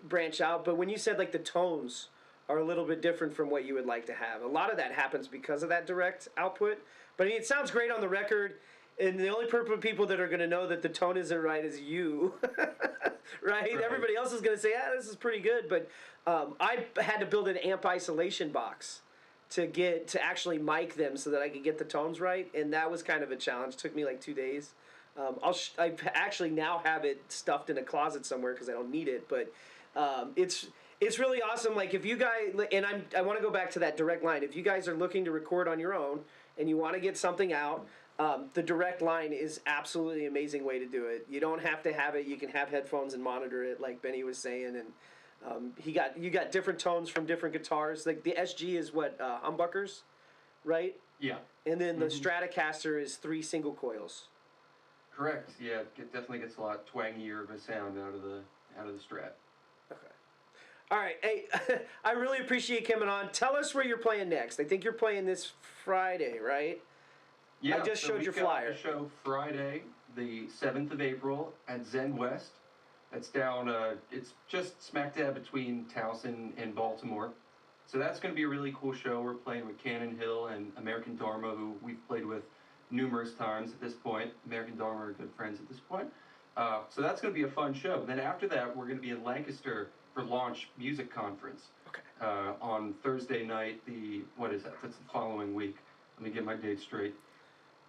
branch out. But when you said the tones are a little bit different from what you would like to have. A lot of that happens because of that direct output. But I mean, it sounds great on the record, and the only people that are going to know that the tone isn't right is you, right? Everybody else is going to say, this is pretty good. But I had to build an amp isolation box to actually mic them so that I could get the tones right, and that was kind of a challenge. It took me like 2 days. I actually now have it stuffed in a closet somewhere because I don't need it, but it's really awesome. Like if you guys, and I want to go back to that direct line. If you guys are looking to record on your own and you want to get something out, the direct line is absolutely an amazing way to do it. You don't have to have it. You can have headphones and monitor it, like Benny was saying, and you got different tones from different guitars. Like the SG is what humbuckers, right? Yeah. And then the Stratocaster is 3 single coils. Correct. Yeah, it definitely gets a lot twangier of a sound out of the Strat. Okay. All right. Hey, I really appreciate you coming on. Tell us where you're playing next. I think you're playing this Friday, right? Yeah. I just showed your flyer. A show Friday, the 7th of April at Zen West. That's down. It's just smack dab between Towson and Baltimore. So that's going to be a really cool show. We're playing with Cannon Hill and American Dharma, who we've played with numerous times at this point. American Dharma are good friends at this point. So that's going to be a fun show. Then after that, we're going to be in Lancaster for Launch Music Conference. Okay. On Thursday night, That's the following week. Let me get my dates straight.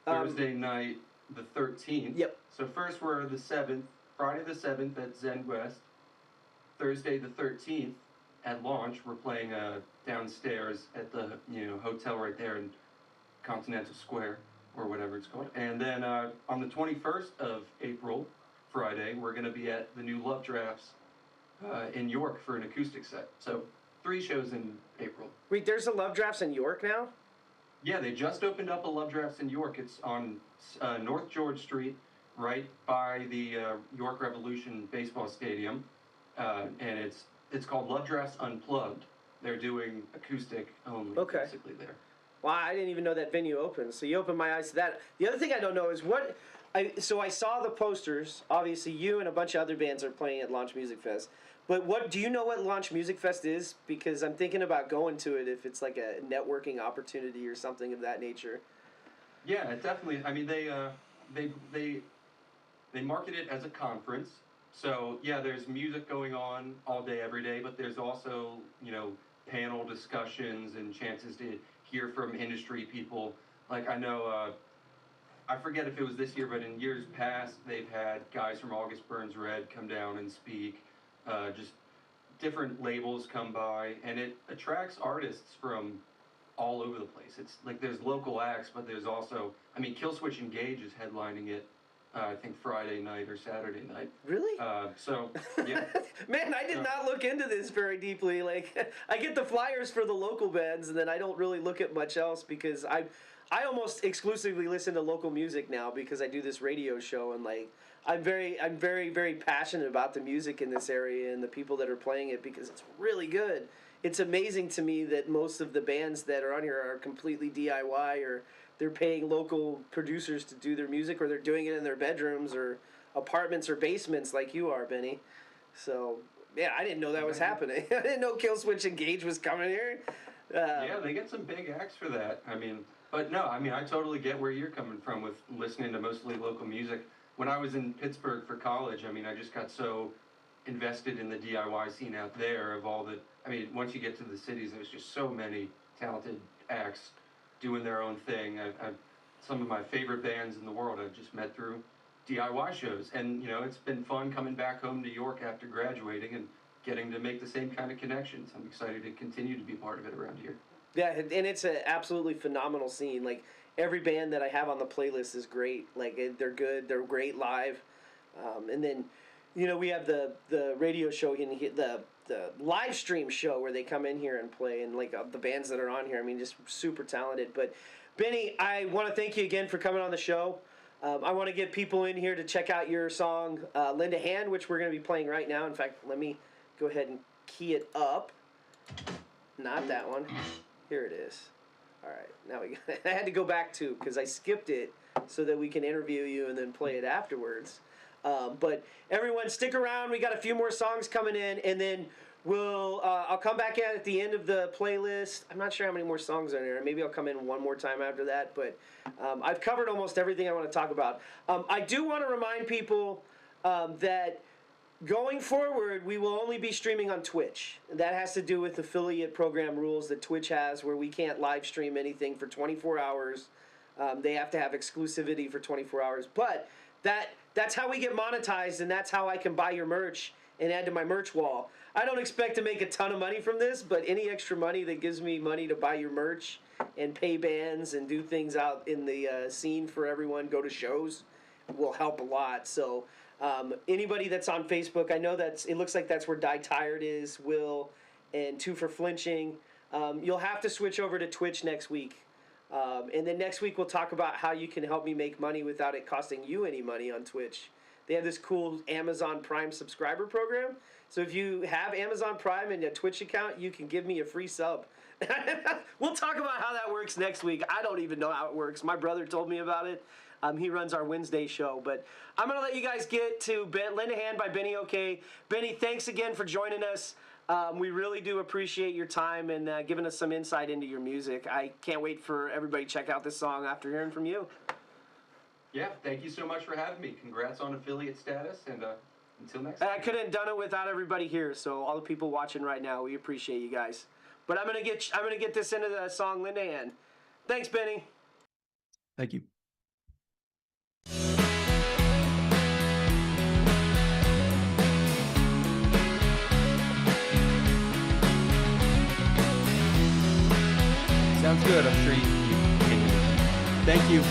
Thursday night, the 13th. Yep. So first we're the 7th, Friday the 7th at Zen West. Thursday the 13th at Launch, we're playing downstairs at the hotel right there in Continental Square, or whatever it's called. And then on the 21st of April, Friday, we're going to be at the new Love Drafts in York for an acoustic set. So 3 shows in April. Wait, there's a Love Drafts in York now? Yeah, they just opened up a Love Drafts in York. It's on North George Street, right by the York Revolution baseball stadium. And it's called Love Drafts Unplugged. They're doing acoustic only, basically, there. Wow, I didn't even know that venue opened. So you opened my eyes to that. The other thing I don't know is so I saw the posters. Obviously, you and a bunch of other bands are playing at Launch Music Fest. But do you know what Launch Music Fest is? Because I'm thinking about going to it if it's like a networking opportunity or something of that nature. Yeah, it definitely. I mean, they market it as a conference. So yeah, there's music going on all day, every day. But there's also panel discussions and chances to hear from industry people. Like I know, I forget if it was this year, but in years past, they've had guys from August Burns Red come down and speak. Just different labels come by, and it attracts artists from all over the place. It's like there's local acts, but there's also, Killswitch Engage is headlining it. I think Friday night or Saturday night. Really? So, yeah. Man, I did not look into this very deeply. Like, I get the flyers for the local bands, and then I don't really look at much else because I almost exclusively listen to local music now because I do this radio show, and like I'm very, very passionate about the music in this area and the people that are playing it because it's really good. It's amazing to me that most of the bands that are on here are completely DIY, or they're paying local producers to do their music, or they're doing it in their bedrooms or apartments or basements like you are, Benny. So, yeah, I didn't know that was happening. I didn't know Killswitch Engage was coming here. Yeah, they get some big acts for that. But no, I totally get where you're coming from with listening to mostly local music. When I was in Pittsburgh for college, I just got so invested in the DIY scene out there of all the, once you get to the cities, there's just so many talented acts doing their own thing. Some of my favorite bands in the world I've just met through DIY shows. And, it's been fun coming back home to York after graduating and getting to make the same kind of connections. I'm excited to continue to be part of it around here. Yeah, and it's an absolutely phenomenal scene. Like, every band that I have on the playlist is great. Like, they're good. They're great live. And then, we have the radio show, the live stream show where they come in here and play, and like the bands that are on here, just super talented. But Benny, I want to thank you again for coming on the show. I want to get people in here to check out your song, Lend a Hand, which we're going to be playing right now. In fact, let me go ahead and key it up. Not that one. Here it is. All right, now we got, I had to go back to because I skipped it so that we can interview you and then play it afterwards. But everyone, stick around. We got a few more songs coming in, and then I'll come back at the end of the playlist. I'm not sure how many more songs are in there. Maybe I'll come in one more time after that. But I've covered almost everything I want to talk about. I do want to remind people that going forward, we will only be streaming on Twitch. And that has to do with affiliate program rules that Twitch has, where we can't live stream anything for 24 hours. They have to have exclusivity for 24 hours. But that's how we get monetized, and that's how I can buy your merch and add to my merch wall. I don't expect to make a ton of money from this, but any extra money that gives me money to buy your merch and pay bands and do things out in the scene for everyone, go to shows, will help a lot. So anybody that's on Facebook, I know it looks like that's where Die Tired is, Will, and Two for Flinching. You'll have to switch over to Twitch next week. And then next week we'll talk about how you can help me make money without it costing you any money on Twitch. They have this cool Amazon Prime subscriber program. So if you have Amazon Prime and a Twitch account, you can give me a free sub. We'll talk about how that works next week. I don't even know how it works. My brother told me about it. He runs our Wednesday show. But I'm going to let you guys get to Lend a Hand by Benny OK. Benny, thanks again for joining us. We really do appreciate your time and giving us some insight into your music. I can't wait for everybody to check out this song after hearing from you. Yeah, thank you so much for having me. Congrats on affiliate status, and until next time. I couldn't have done it without everybody here, so all the people watching right now, we appreciate you guys. But I'm gonna get this into the song Lend a Hand. Thanks, Benny. Thank you. Sounds good. I'm sure you can. Thank you.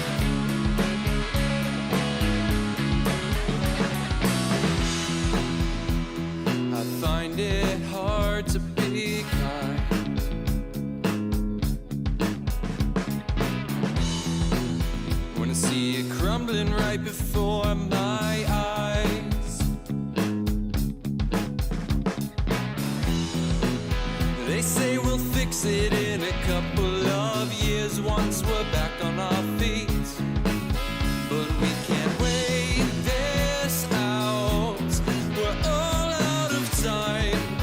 I find it hard to be kind. When I see it crumbling right before my eyes. They say we'll fix it in a couple of years once we're back on our feet. But we can't wait this out. We're all out of time.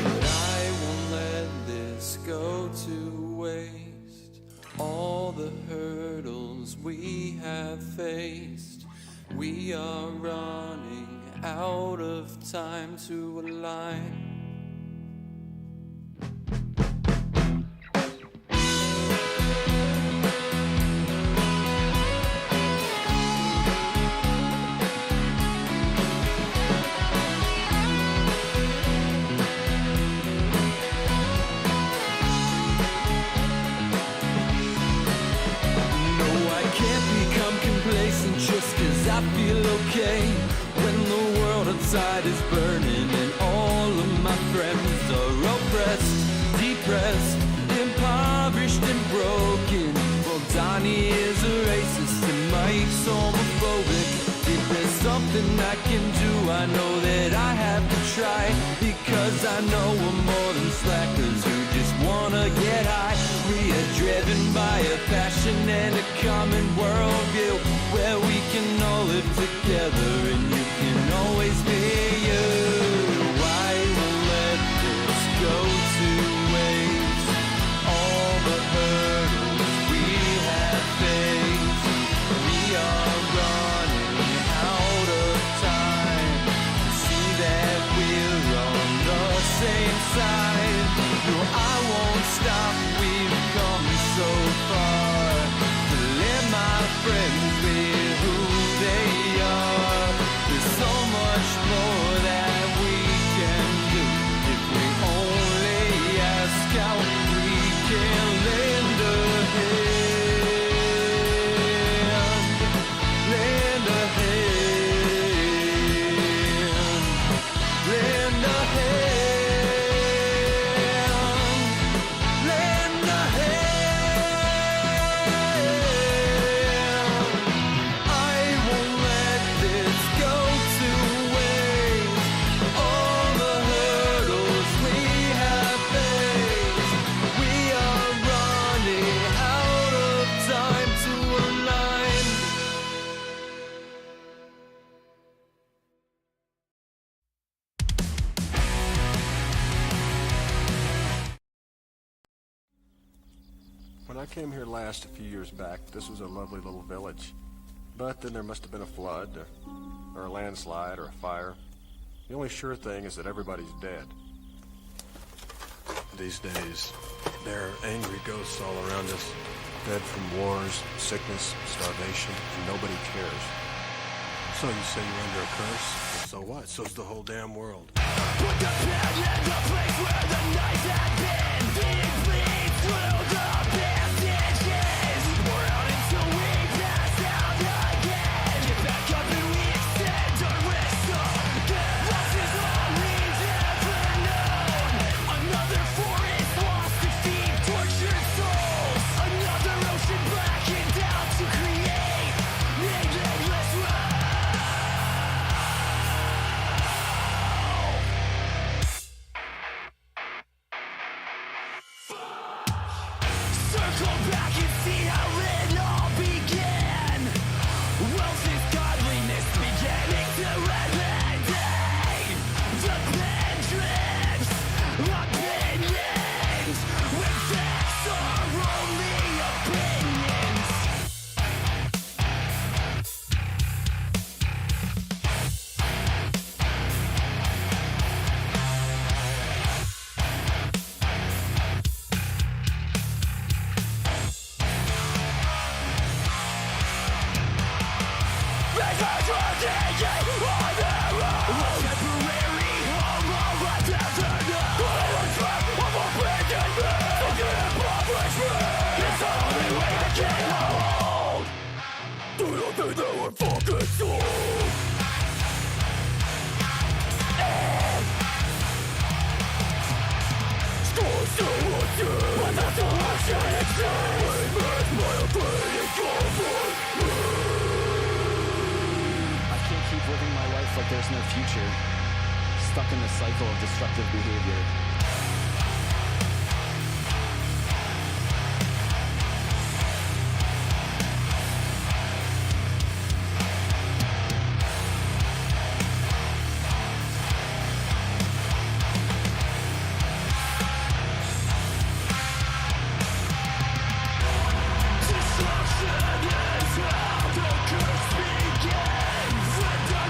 But I won't let this go to waste. All the hurdles we have faced. We are running out of time to align. Just 'cause I feel okay when the world outside is burning and all of my friends are oppressed, depressed, impoverished and broken. Well, Donnie is a racist and Mike's homophobic. If there's something I can do, I know that I have to try, because I know we're more than slackers who just wanna get high. We are driven by a passion and a common worldview, where we can all live together and you can always be you. I will let this go to waste. All the hurdles we have faced. We are running out of time to see that we're on the same side. No, I won't stop. We've come so far to let my friends be who they are. There's so much more that we can do if we only ask out. We can lend a hand, lend a hand, lend a hand. Lend a hand. When I came here last a few years back, this was a lovely little village. But then there must have been a flood, or a landslide, or a fire. The only sure thing is that everybody's dead. These days, there are angry ghosts all around us, dead from wars, sickness, starvation, and nobody cares. So you say you're under a curse? Well, so what? So's the whole damn world. Put the pen in the place where the knife had been. Being bleed through the bandages. We're out until we pass out again. Get back up and we extend our whistle. This is all we've ever known. Another forest lost to feed tortured souls. Another ocean blackened out to create needless road. Circle back and see how it all began. Wealth is godliness beginning to eliminate the pen drips, opinions, when facts are only opinions. I can't keep living my life like there's no future. Stuck in the cycle of destructive behavior.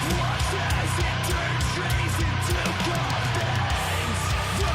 Watch as it turns trees into coffins. The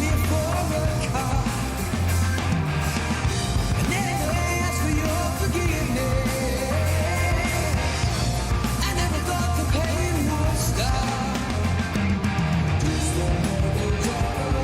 here for a car. I never asked for your forgiveness. I never thought the pain would stop. Just another drop of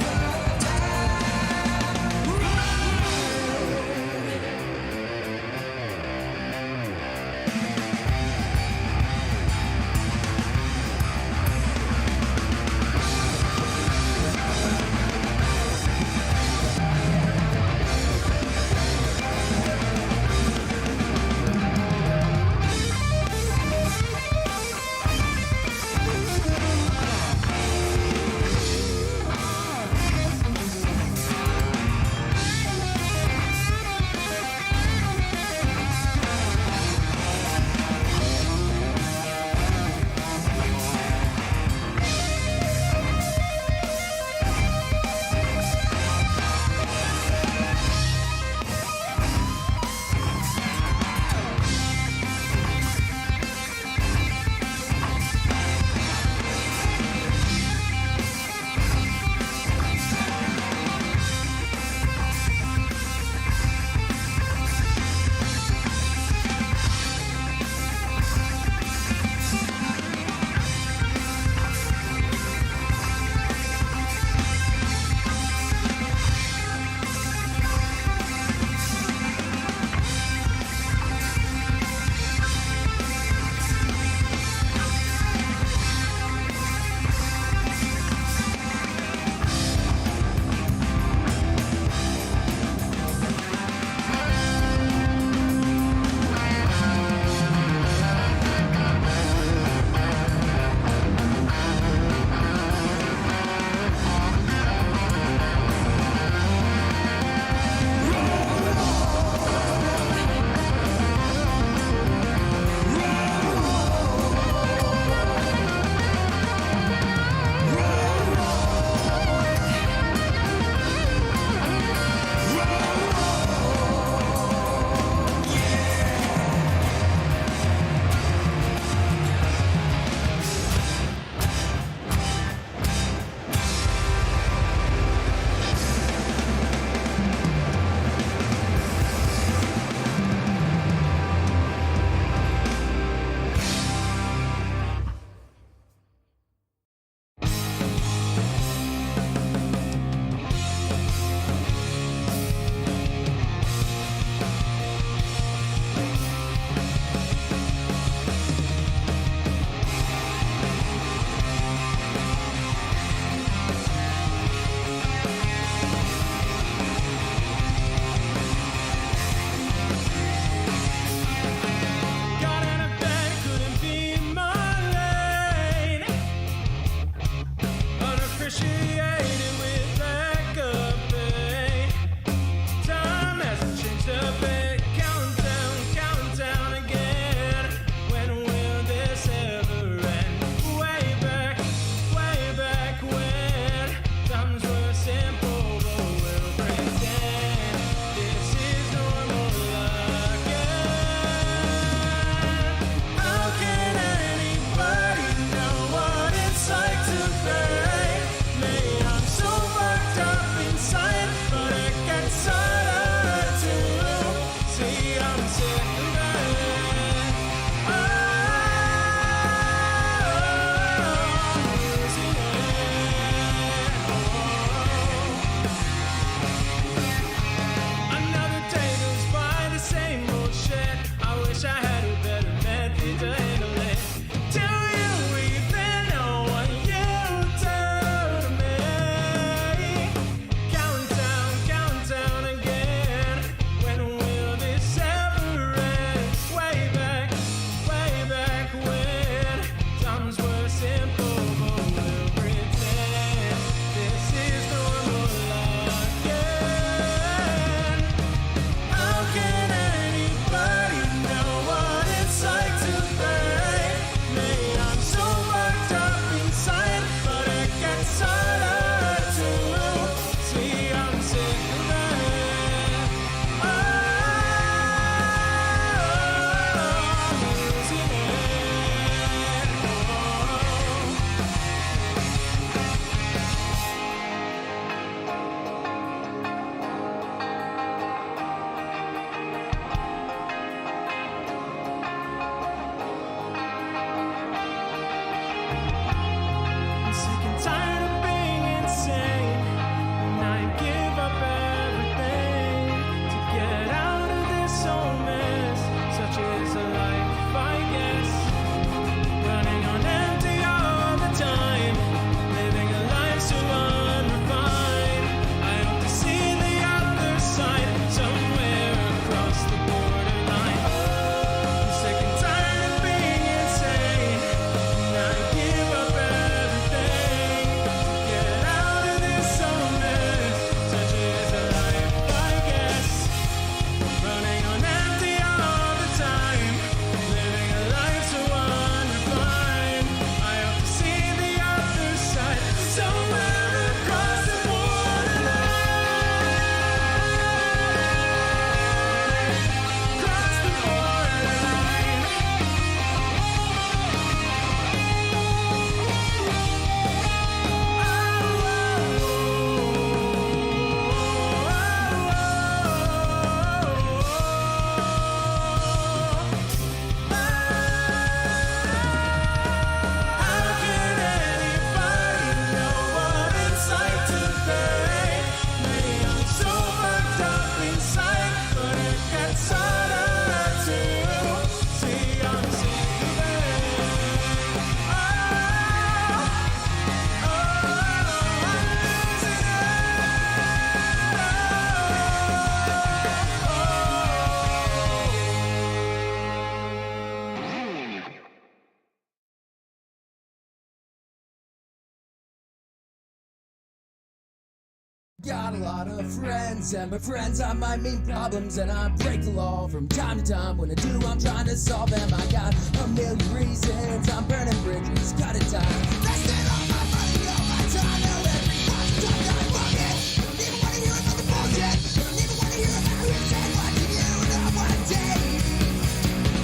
Got a lot of friends, and my friends are my main problems, and I break the law from time to time. When I do, I'm trying to solve them. I got a million reasons, I'm burning bridges, cut it time. Invested all my money, all my time, now everyone's talking I'm bugging. Don't even wanna hear another bullshit. Don't even wanna hear about who's dead, watching you know one day.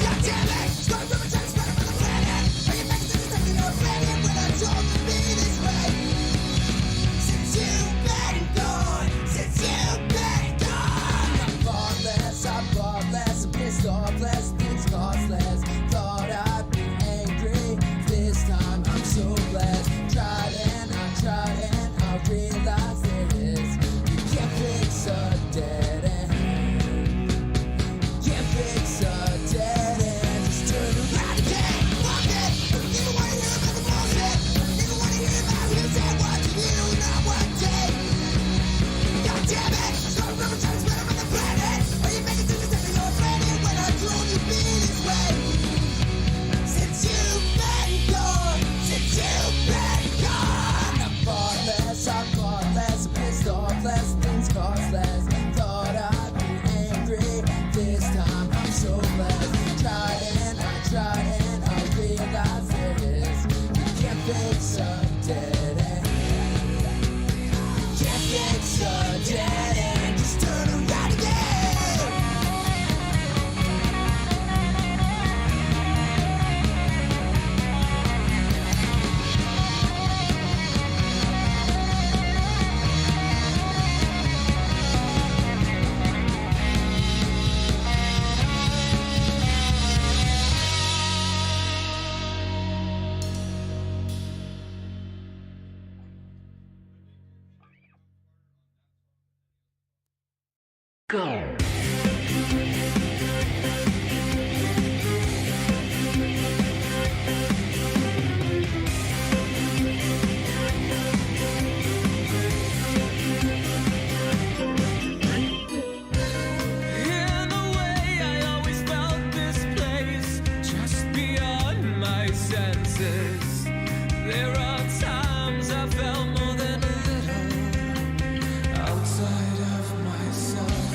God damn it, start from a time spread from the planet. Are you making this stuff in your planet when I told you to be this way? Since you've been gone, since you've been gone, I'm far less, I'm pissed off less, things cost less. Thought I'd be angry, this time I'm so glad. Tried and I realized it is. You can't fix a dead end. Can't fix a dead end. Just turn around again. Fuck it. Don't even wanna hear about the bullshit. Don't even wanna hear about who said what to you, not one day. God damn it. Start from a time spread from the planet. Are you making this step in your planet when I told you be this way? Since you've been gone, since you've been gone, I'm far less, pissed off less, things cost less. Thought I'd be angry, this time I'm so blessed. Tried and I realized it is. You can't fix a dead end. Can't fix a dead end. Just turn around again. In a way, I always felt this place just beyond my senses. There are times I felt more than a little outside of myself.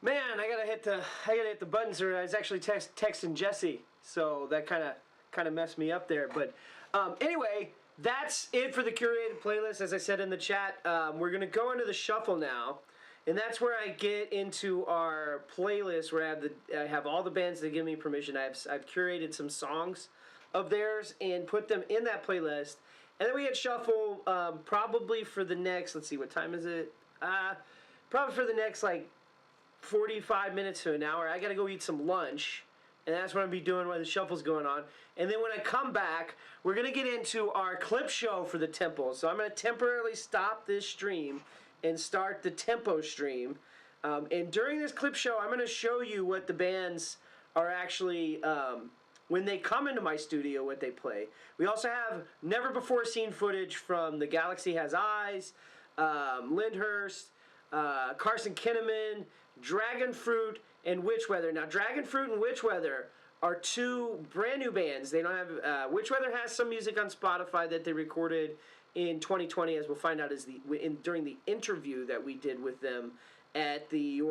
Man, I gotta hit the buttons. Or I was actually texting Jesse, so that kind of messed me up there. But anyway, that's it for the curated playlist. As I said in the chat, we're gonna go into the shuffle now, and that's where I get into our playlist where I have all the bands that give me permission. I've curated some songs of theirs and put them in that playlist, and then we hit shuffle probably for the next. Let's see, what time is it? Probably for the next like 45 minutes to an hour. I gotta go eat some lunch, and that's what I'm gonna be doing while the shuffle's going on. And then when I come back, we're gonna get into our clip show for the tempo. So I'm gonna temporarily stop this stream and start the tempo stream. And during this clip show, I'm gonna show you what the bands are actually, when they come into my studio, what they play. We also have never before seen footage from The Galaxy Has Eyes, Lyndhurst, Carsyn Kinneman, Dragon Fruit, and Witch Weather. Now, Dragon Fruit and Witch Weather are two brand new bands. They don't have Witch Weather has some music on Spotify that they recorded in 2020, as we'll find out during the interview that we did with them at the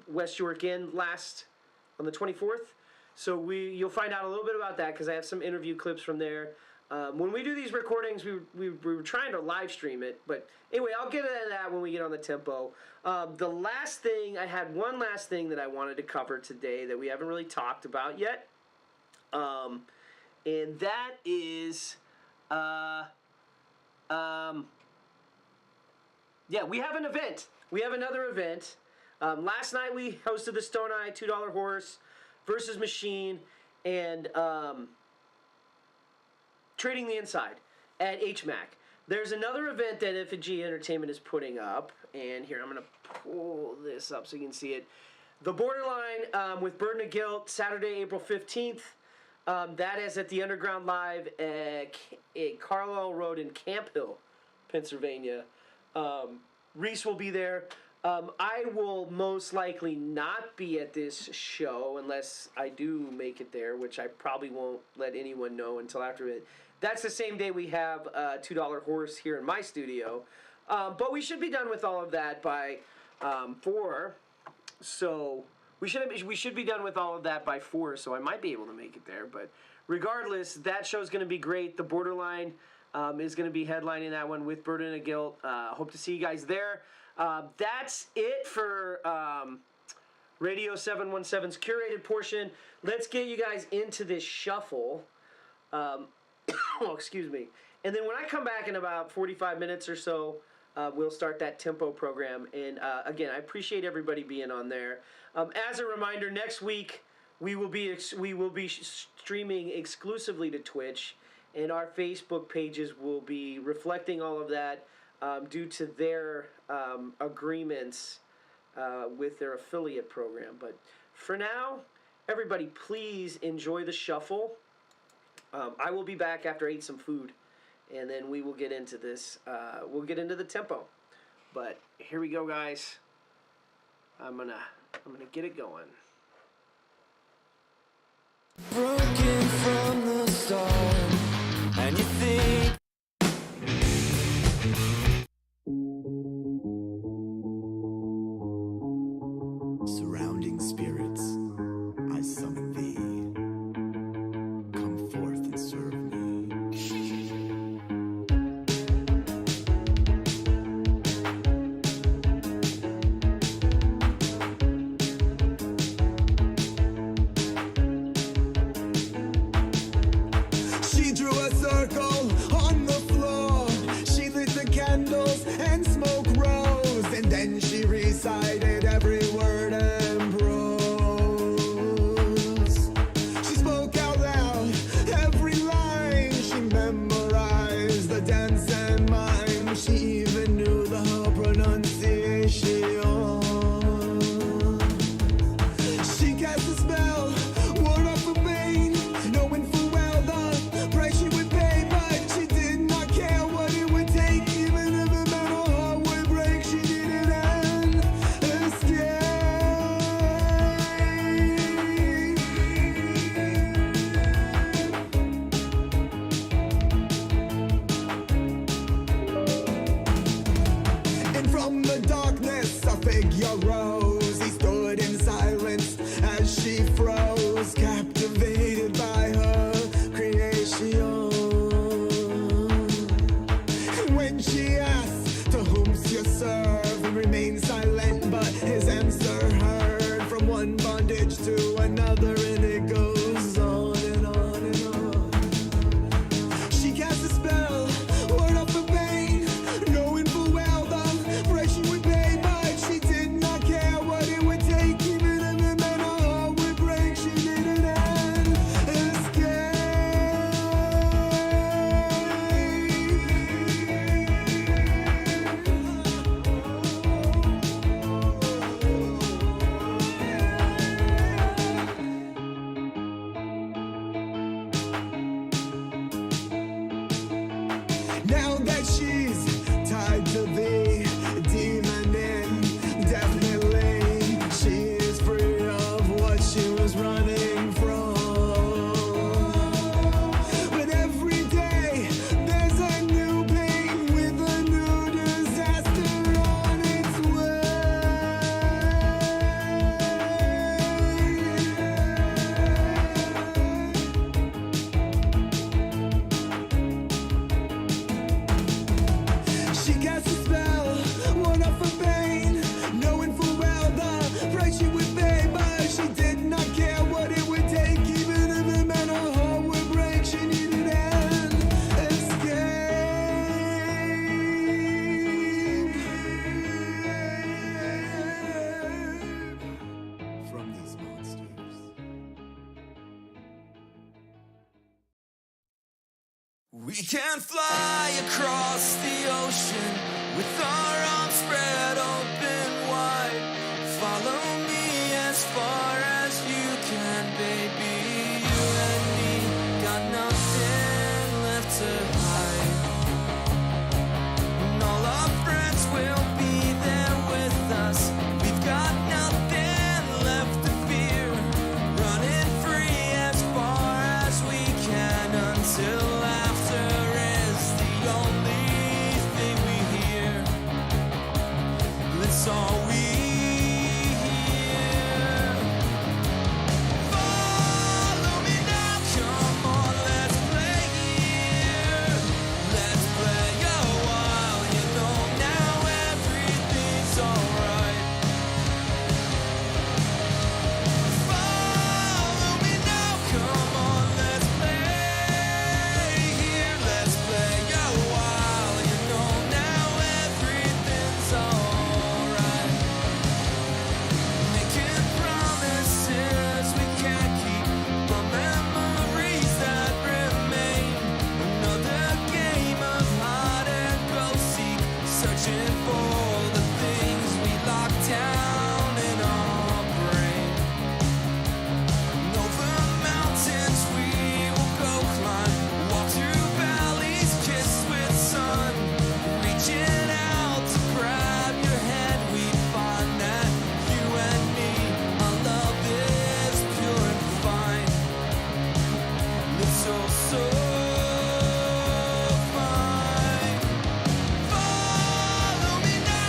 West York Inn on the 24th. So you'll find out a little bit about that because I have some interview clips from there. When we do these recordings, we were trying to live stream it, but anyway, I'll get into that when we get on the tempo. I had one last thing that I wanted to cover today that we haven't really talked about yet, and that is, we have an event. We have another event. Last night we hosted the Stone Eye $2 Horse versus Machine, and Trading the Inside at HMAC. There's another event that F&G Entertainment is putting up, and here, I'm going to pull this up so you can see it. The Borderline with Burden of Guilt, Saturday, April 15th. That is at the Underground Live at Carlisle Road in Camp Hill, Pennsylvania. Reese will be there. I will most likely not be at this show unless I do make it there, which I probably won't let anyone know until after it. That's the same day we have $2 Horse here in my studio. But we should be done with all of that by 4. So we should be done with all of that by 4, so I might be able to make it there. But regardless, that show's going to be great. The Borderline is going to be headlining that one with Burden of Guilt. Hope to see you guys there. That's it for Radio 717's curated portion. Let's get you guys into this shuffle. Excuse me. And then when I come back in about 45 minutes or so, we'll start that tempo program. And again, I appreciate everybody being on there. As a reminder, next week we will be streaming exclusively to Twitch, and our Facebook pages will be reflecting all of that due to their agreements with their affiliate program. But for now, everybody, please enjoy the shuffle. I will be back after I eat some food, and then we will get into this. We'll get into the tempo. But here we go, guys. I'm gonna get it going. Broken from the start, and you think surrounding spirits, I summon thee. Come forth and serve me. She drew a circle on the floor. She lit the candles and smoke rose, and then she recited every word and prose. She spoke out loud every line. She memorized the dance and mime. She even knew the whole pronunciation. She cast a spell, ward off the pain, knowing full well the price she would pay, but she did not care what it would take. Even if it meant her heart would break, she needed an escape. And from the darkness, a figure rose. He stood in silence as she froze, captivated by her creation. When she asked to whom you serve, he remained silent, but his answer heard from one bondage to another, and it goes on and on and on. She cast a spell, ward off the pain, knowing full well the price she would pay, but she did not care what it would take, even if it meant her heart would break. She didn't now that she's tied to the demon indefinitely, she is free of what she was running from. But every day there's a new pain with a new disaster on its She cast a spell, one off her pain, knowing full well the price she would pay, but she did not care what it would take, even if it meant her heart would break. She needed an escape from these monsters. We can fly across the ocean with our arms spread open wide. Follow me as far as you can, baby. You and me got nothing left to hide. And all our friends will be there with us. We've got nothing left to fear. Running free as far as we can until laughter is the only thing we hear. It's all we hear. Follow me now, come on, let's play here. Let's play a while, you know now everything's alright. Follow me now, come on, let's play here. Let's play a while, you know now everything's alright. Making promises we can't keep, but memories that remain. Another game of hide and go seek, searching for the things we locked down in our brain. And over mountains we will go climb, walk through valleys kissed with sun. Reaching out to grab your hand, we find that you and me, our love is pure and fine. It's so fine. Follow me now,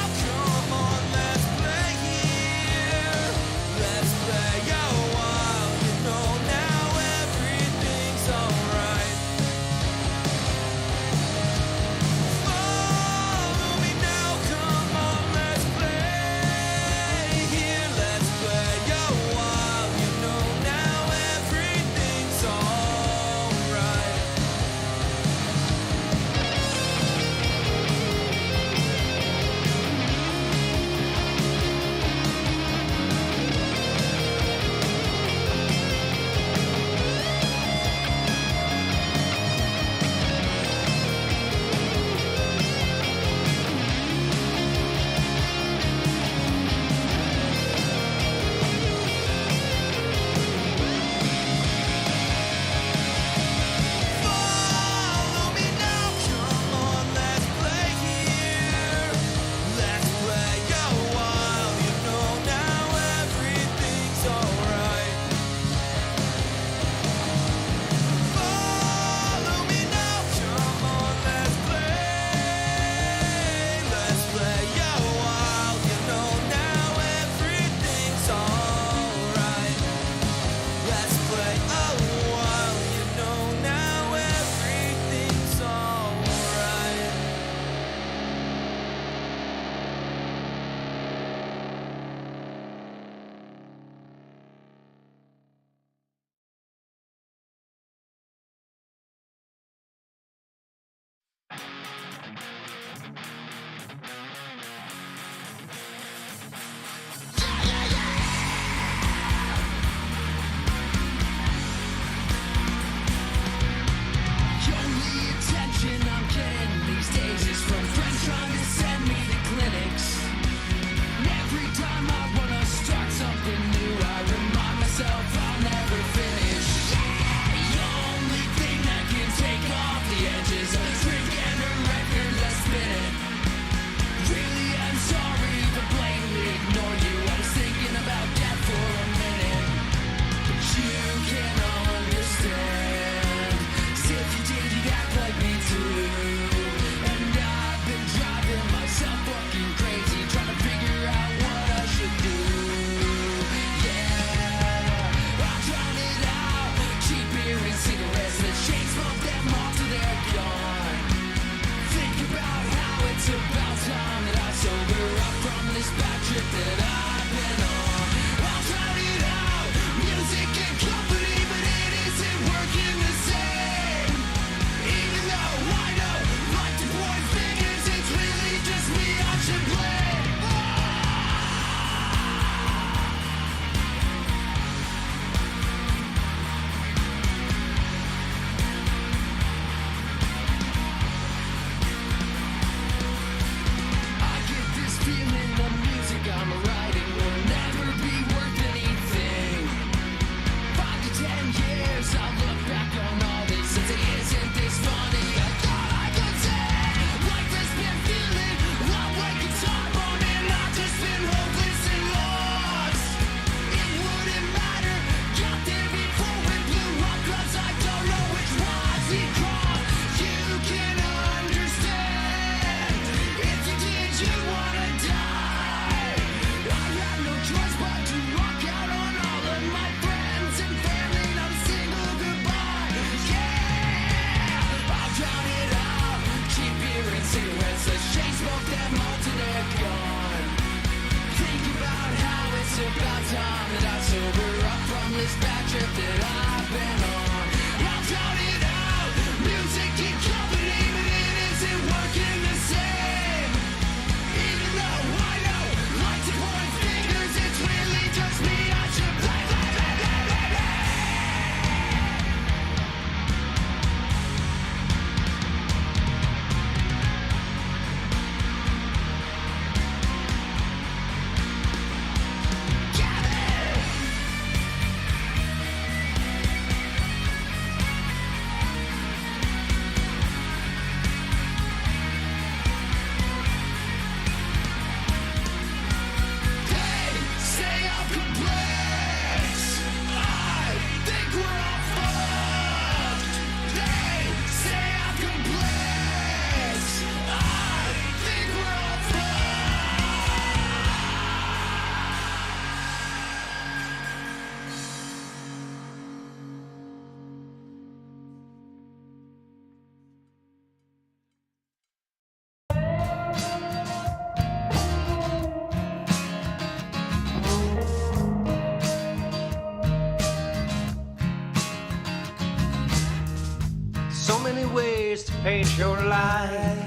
So many ways to paint your life.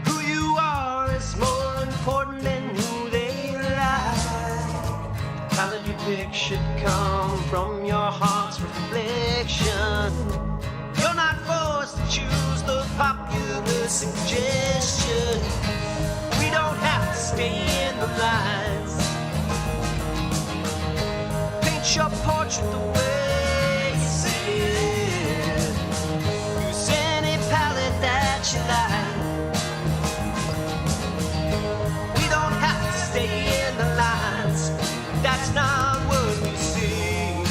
Who you are is more important than who they lie. Talent you pick should come from your heart's reflection. You're not forced to choose the popular suggestion. We don't have to stay in the lines. Paint your portrait the way you see it. Use any palette that you like. We don't have to stay in the lines. That's not what we see.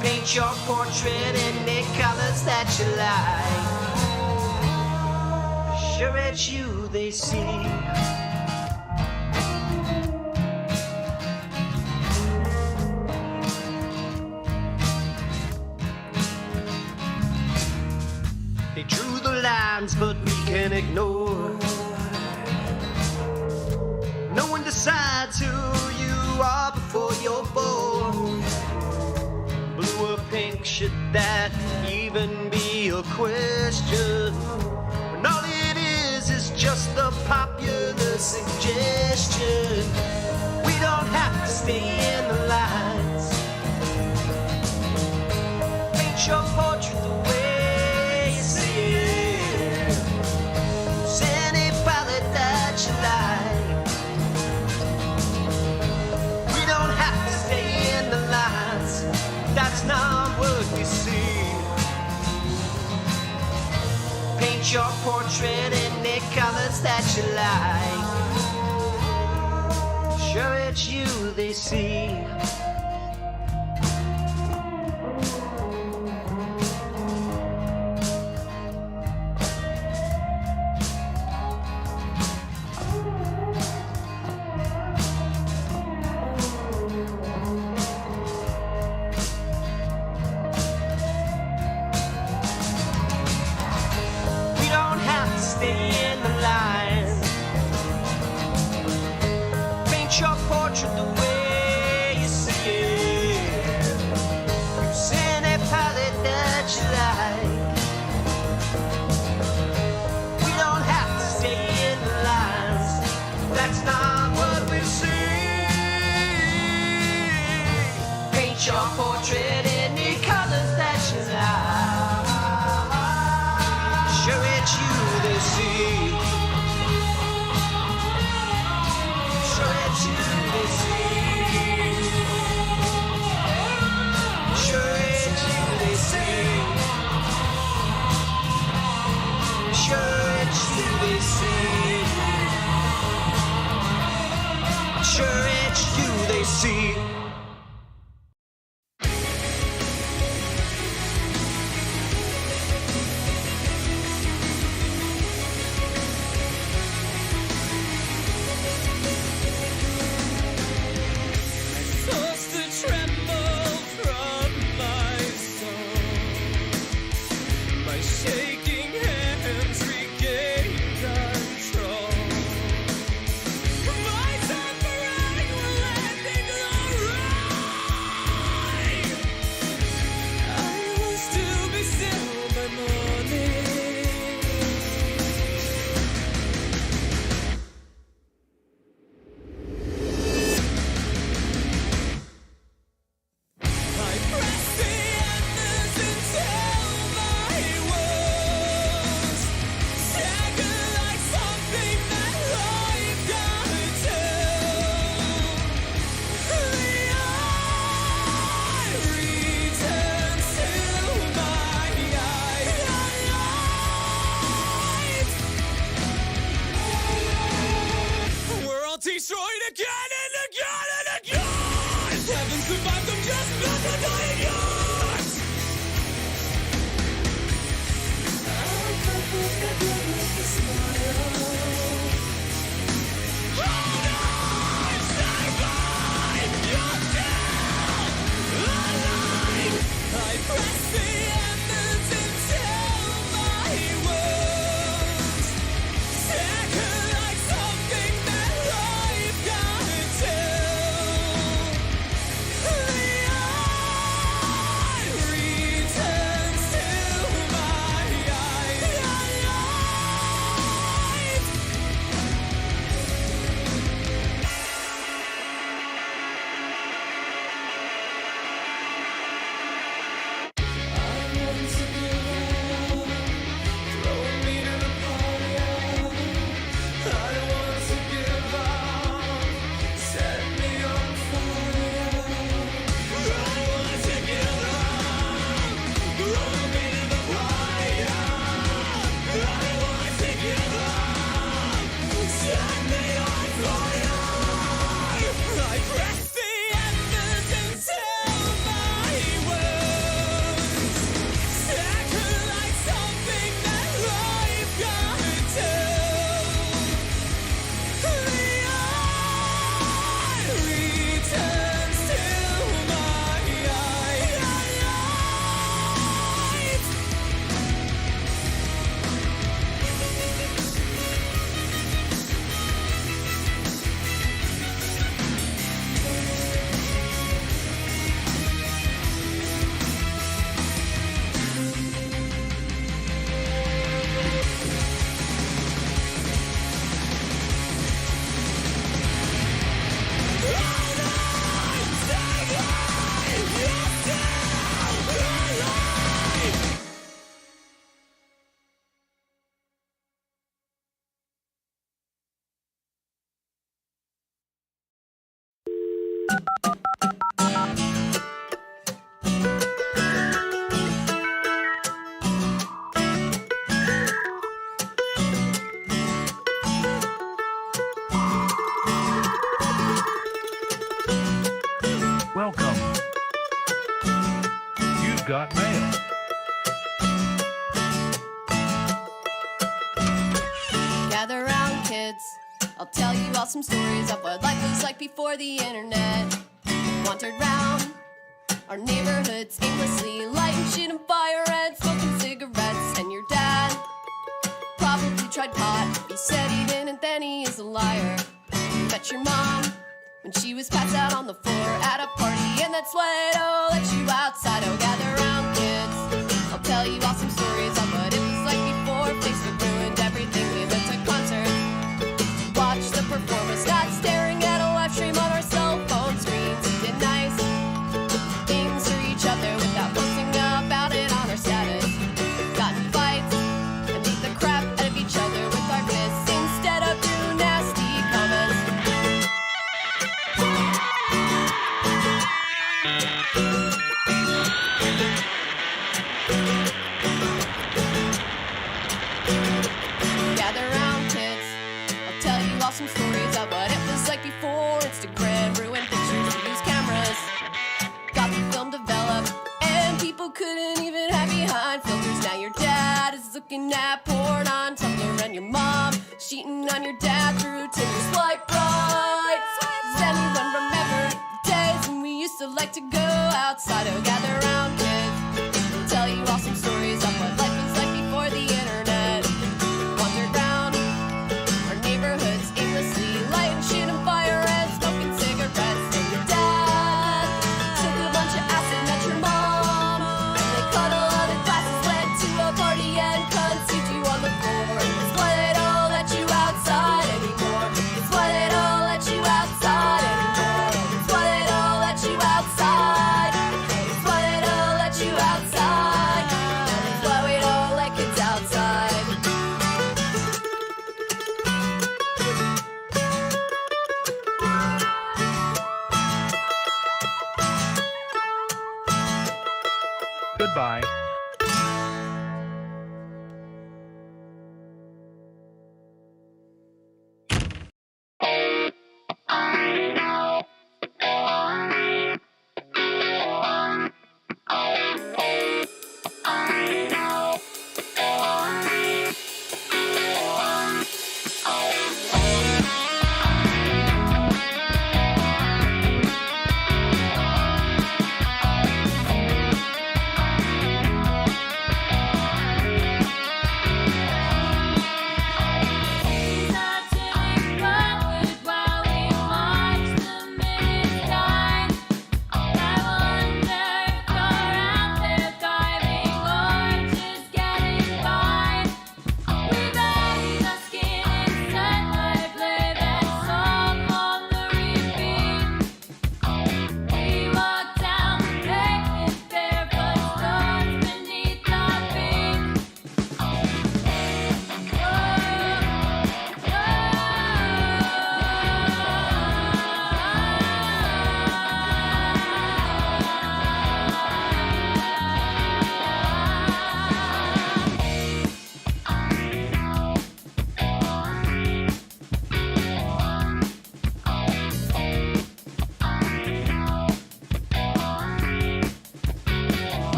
Paint your portrait any colors that you like. Sure, it's you they see. They drew the lines, but we can ignore. No one decides who you are before you're born. Blue or pink should that even be a question? When all it is just the popular suggestion. We don't have to stay in the lines. Paint your portrait the way you see it. Use any palette that you like. We don't have to stay in the lines. That's not what we see. Paint your portrait any colors that you like. Sure, it's you they see. We don't have to stay in the line. Paint your portrait the way you see it. Use any palette that you like. We don't have to stay in the lines. That's not what we see. Paint your portrait any colors that you like. Sure, it's you they see. Sure, it's you they see. Sure, it's you they see. Sure, it's you they see. Sure, it's you they see. Starts to tremble from my soul. My shaking hands regain control. My suffering will end in glory. Welcome. You've got mail. Gather round, kids. I'll tell you all some stories of what life was like before the internet. Wandered round our neighborhoods aimlessly, lighting shit on fire and smoking cigarettes. And your dad probably tried pot. He said he didn't, then he is a liar. Met your mom when she was passed out on the floor at a party, and that's why I'll let you outside. Oh, gather round, kids. I'll tell you all some stories of what it was like before Facebook ruined everything. We went to concerts, watched the performers, not staring at a live stream on our cell phone screens. We did nice things for each other without posting about it on our status. Got in fights and beat the crap out of each other with our fists instead of through nasty comments. Gather round, kids. I'll tell you all some stories of what it was like before Instagram ruined pictures. We used cameras, got the film developed, and people couldn't even hide behind filters. Now your dad is looking at porn on Tumblr, and your mom is cheating on your dad through Tinder. Swipe right. Does anyone remember the days when we used to like to go outside? Oh, gather round, kids. I'll tell you all some stories of what life was like before the internet. Wandered round our neighborhoods aimlessly, lighting shit on fire and smoking cigarettes. And your dad took a bunch of acid, met your mom, and they cuddled on the glasses, went to a party and conceived you on the floor. And that's why they don't let you outside anymore. That's why they don't let you outside anymore. That's why they don't let you outside. That's why they don't let you outside. That's why we don't let kids outside. Goodbye.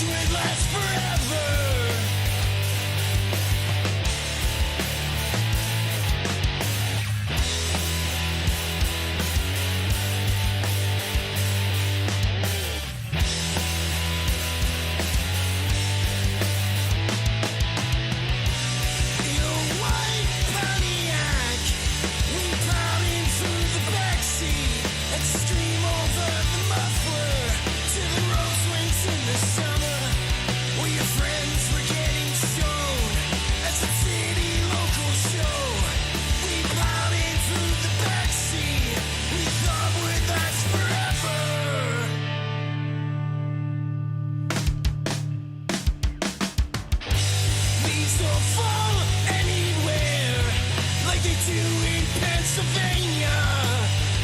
would last forever. Your white Pontiac, we plowed in through the backseat and scream over the muffler till the road swings in the summer. Well, your friends were getting stoned at the city local show. We plowed in through the backseat, we thought would last forever. Leaves don't fall anywhere like they do in Pennsylvania.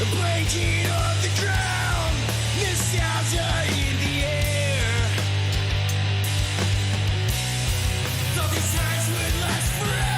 Breaking up the ground, nostalgia in the air. Thought these times would last forever.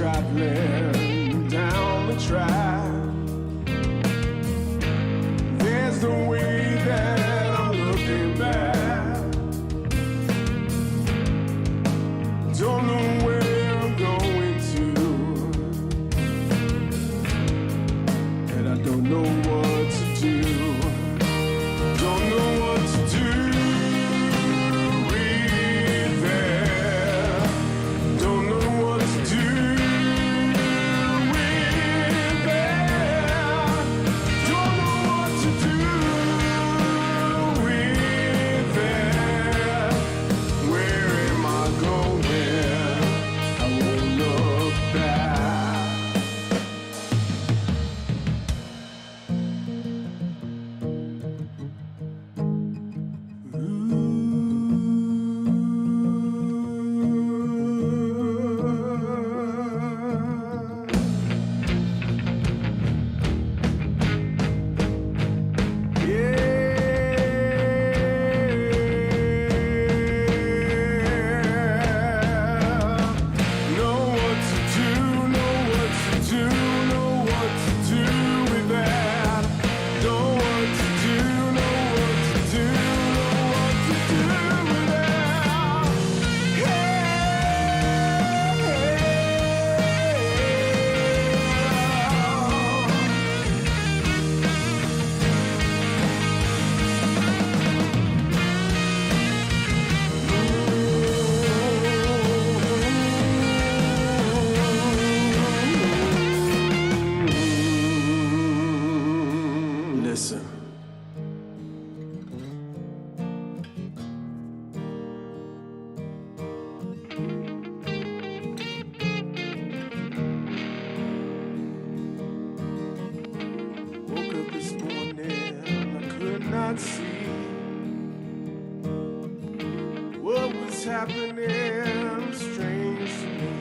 traveling down the track. There's no way that I'm looking back. Don't know where I'm going to, and I don't know what to do. Don't know what to do with that. Don't know what to do with that. Don't know what to do with that. Where am I going? I won't look back. Know what to do, know what to do, know what to do with that. Know what to do, know what to do, know what to do with that. Listen. Woke up this morning, I could not see what was happening. Strange to me.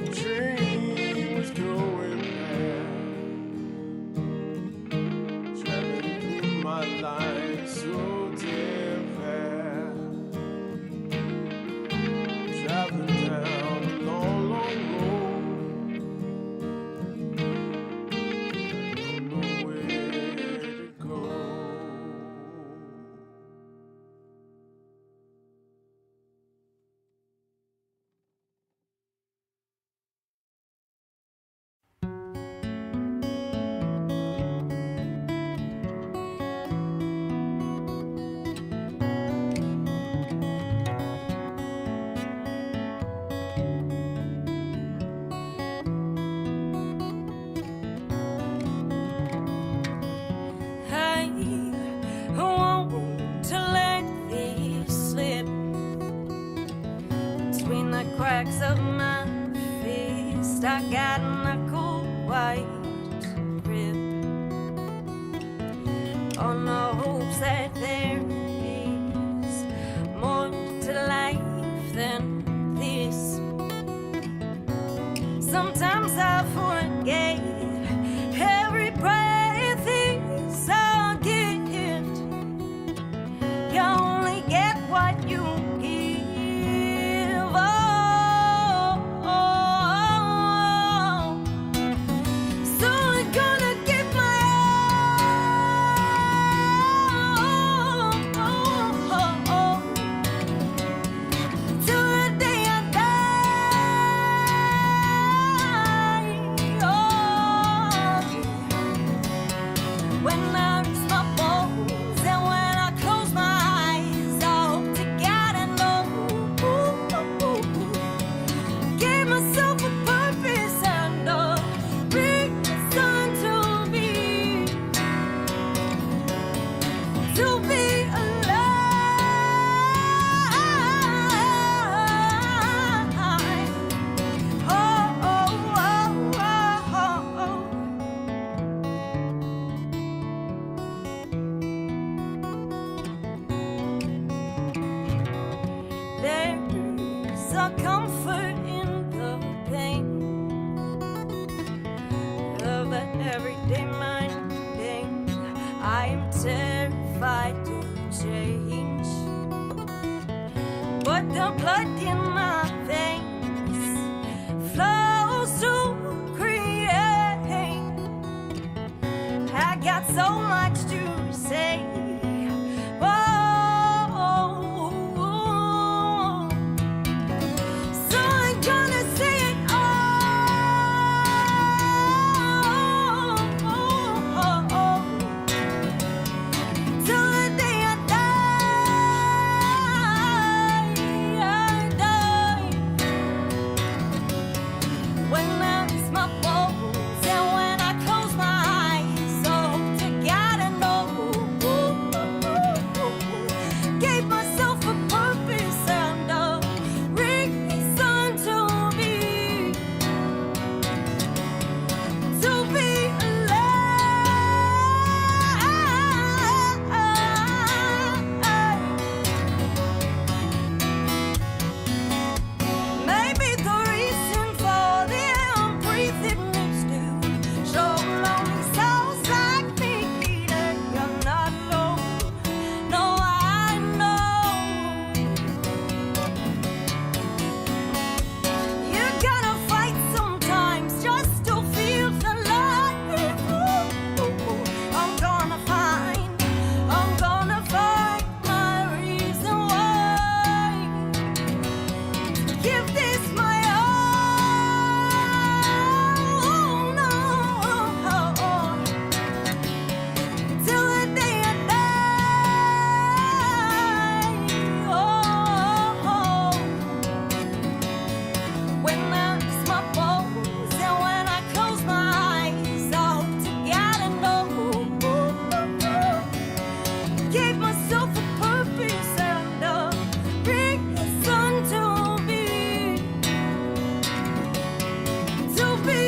The train was going past, traveling through my life so damn fast, traveling down a long, long road. I don't know where to go. I want to let this slip between the cracks of my fist. I got my cold white grip on the hopes that there is more to life than this. Sometimes I forget every breath is a gift. You only get what you give. So I'm gonna give my all till the day I die. When I reach my bones and when I close my eyes, I hope to God I know. Gave myself a purpose and a reason to be alive. There's a comfort in the pain of the everyday minding. I am terrified to change, but The blood in my veins flows to create. I got so much to say. So I'm gonna say it all till the day I die. When I miss my bones and when I close my eyes, I hope to God I know. Gave myself a purpose and a reason to be alive. Maybe the reason for the unbreathing is to show lonely souls like me that you're not alone. No, I know you gotta fight sometimes just to feel alive. I'm gonna find my reason why. Give this my all, no, till the day I die. When I miss my bones and when I close my eyes, I hope to God I know. Gave myself a purpose and a reason to be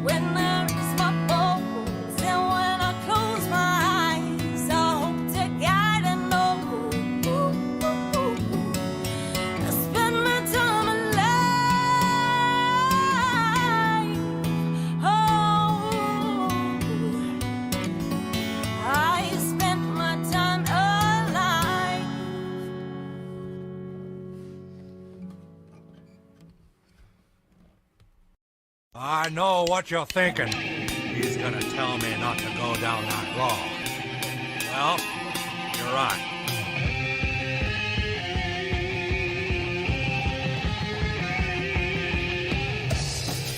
when I miss my bones and when I close my eyes, I hope to God I know. I spend my time alive. I spent my time alive. I know what you're thinking. He's gonna tell me not to go down that road. Well, you're right.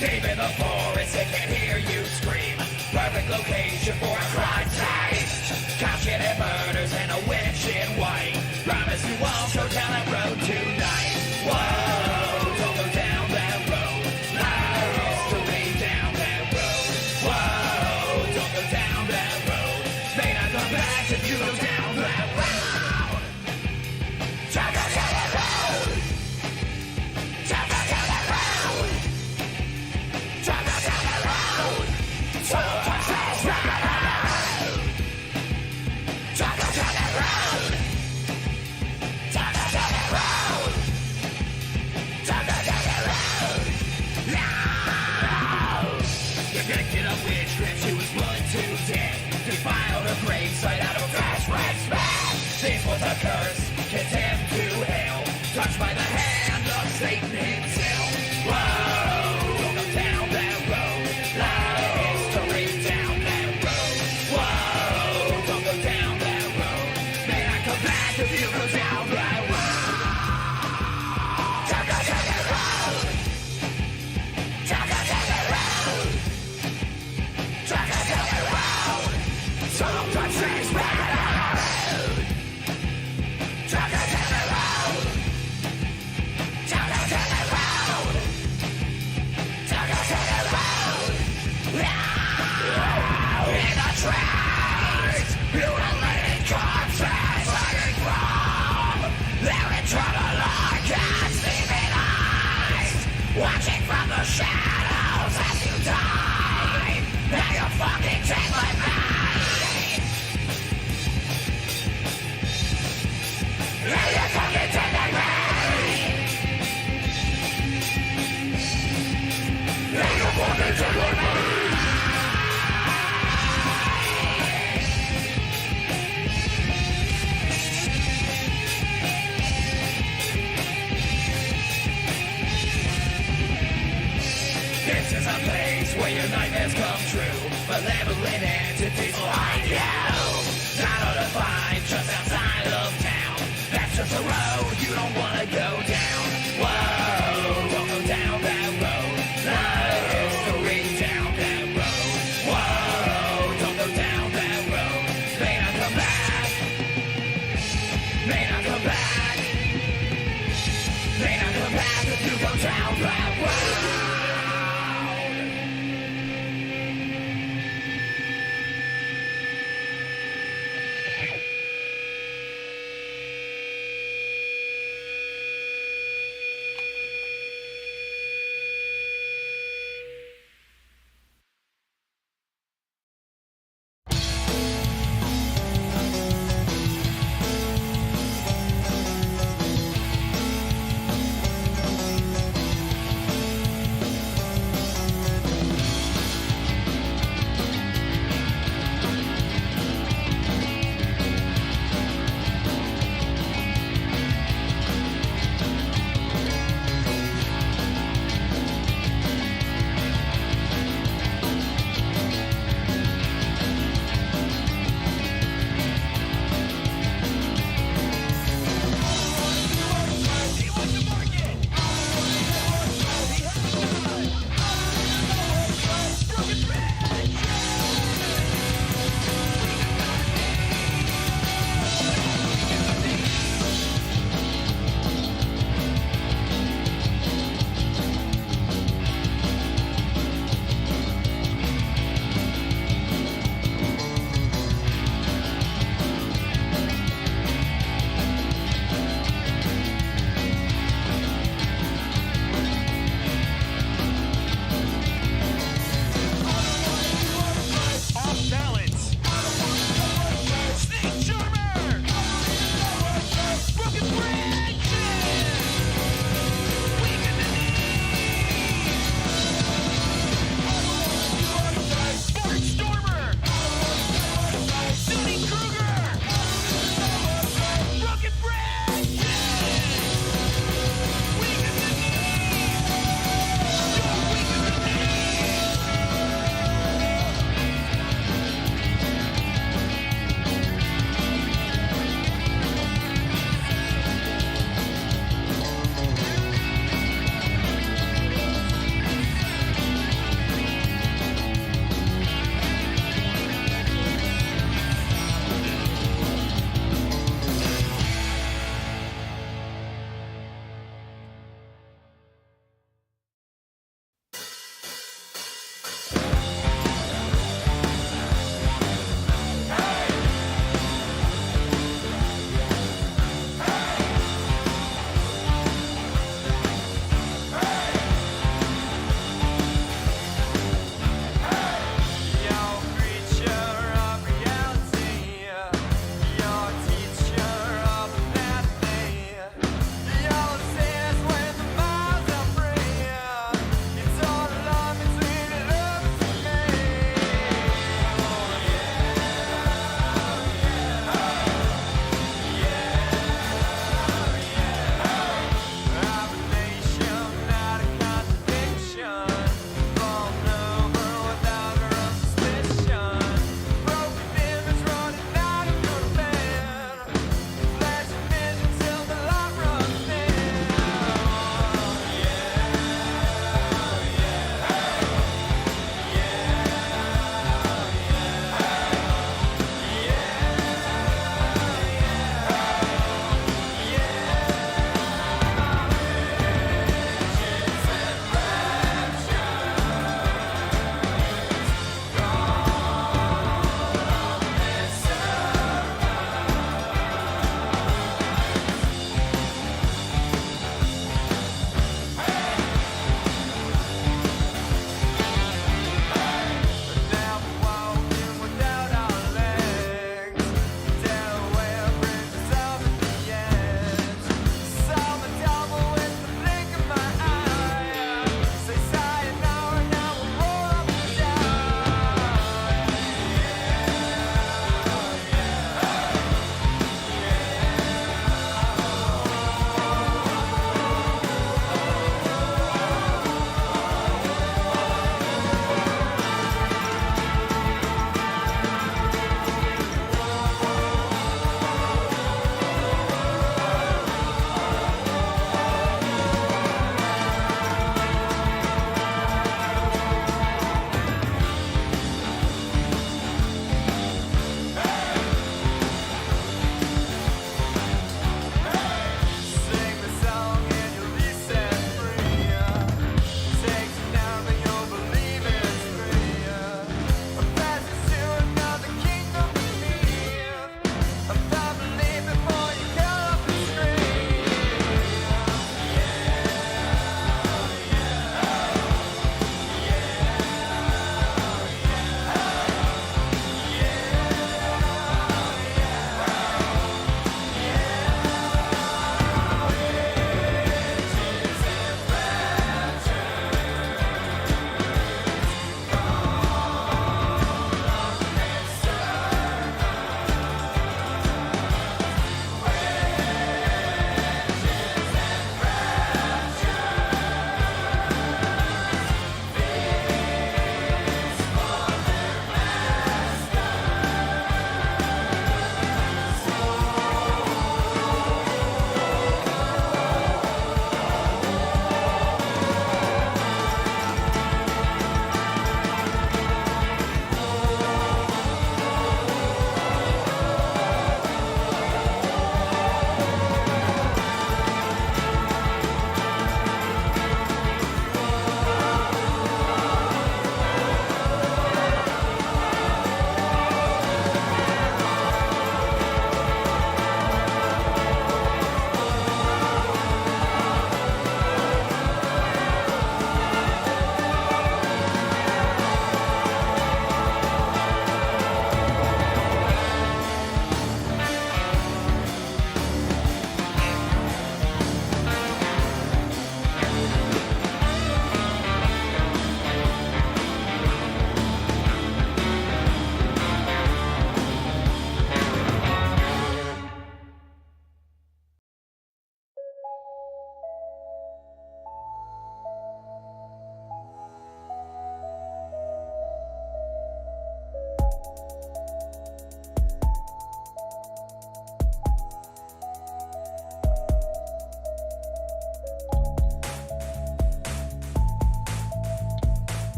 Deep in the forest, they can hear you scream. Perfect location for a crime scene. Caution and murders and a witch in white. Promise you won't go down that road tonight. Whoa, don't go down that road. No, history down that road. Whoa, don't go down that road. May not come back if you go down that road. Don't go down that road. Don't go down that road. Don't go down that road. So touch that road. Don't go down that road. Don't go down that road. Don't go down that road. No. You're gonna get a witch drip. She was blood to death. Defiled her gravesite out of fast red smash. This was a curse, condemned to hell. Touched by the hand of Satan himself. Whoa, don't go down that road. Life history down that road. Whoa, don't go down that road. May not come back if you go down that road. Don't go down that road. Don't go down that road. Don't go down that road. So don't touch this road. Don't go down that road. Don't go down that road. This is a place where your nightmares come true. Malevolent entities find you. Not hard to find, just outside of town. That's just a road you don't wanna go down. Whoa, don't go down that road. No history down that road. Whoa, don't go down that road. May not come back. May not come back. May not come back if you go down that road.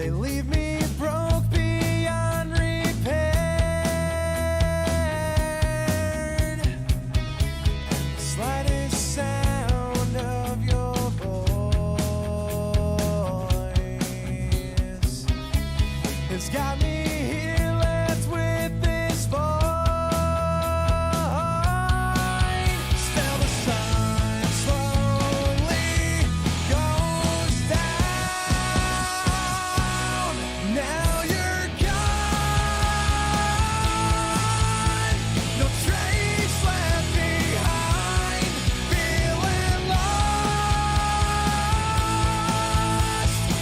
They leave me broke beyond repair. The slightest sound of your voice has got me here left with this void. Still the sun slowly goes down. Now you're gone. No trace left behind. Feeling lost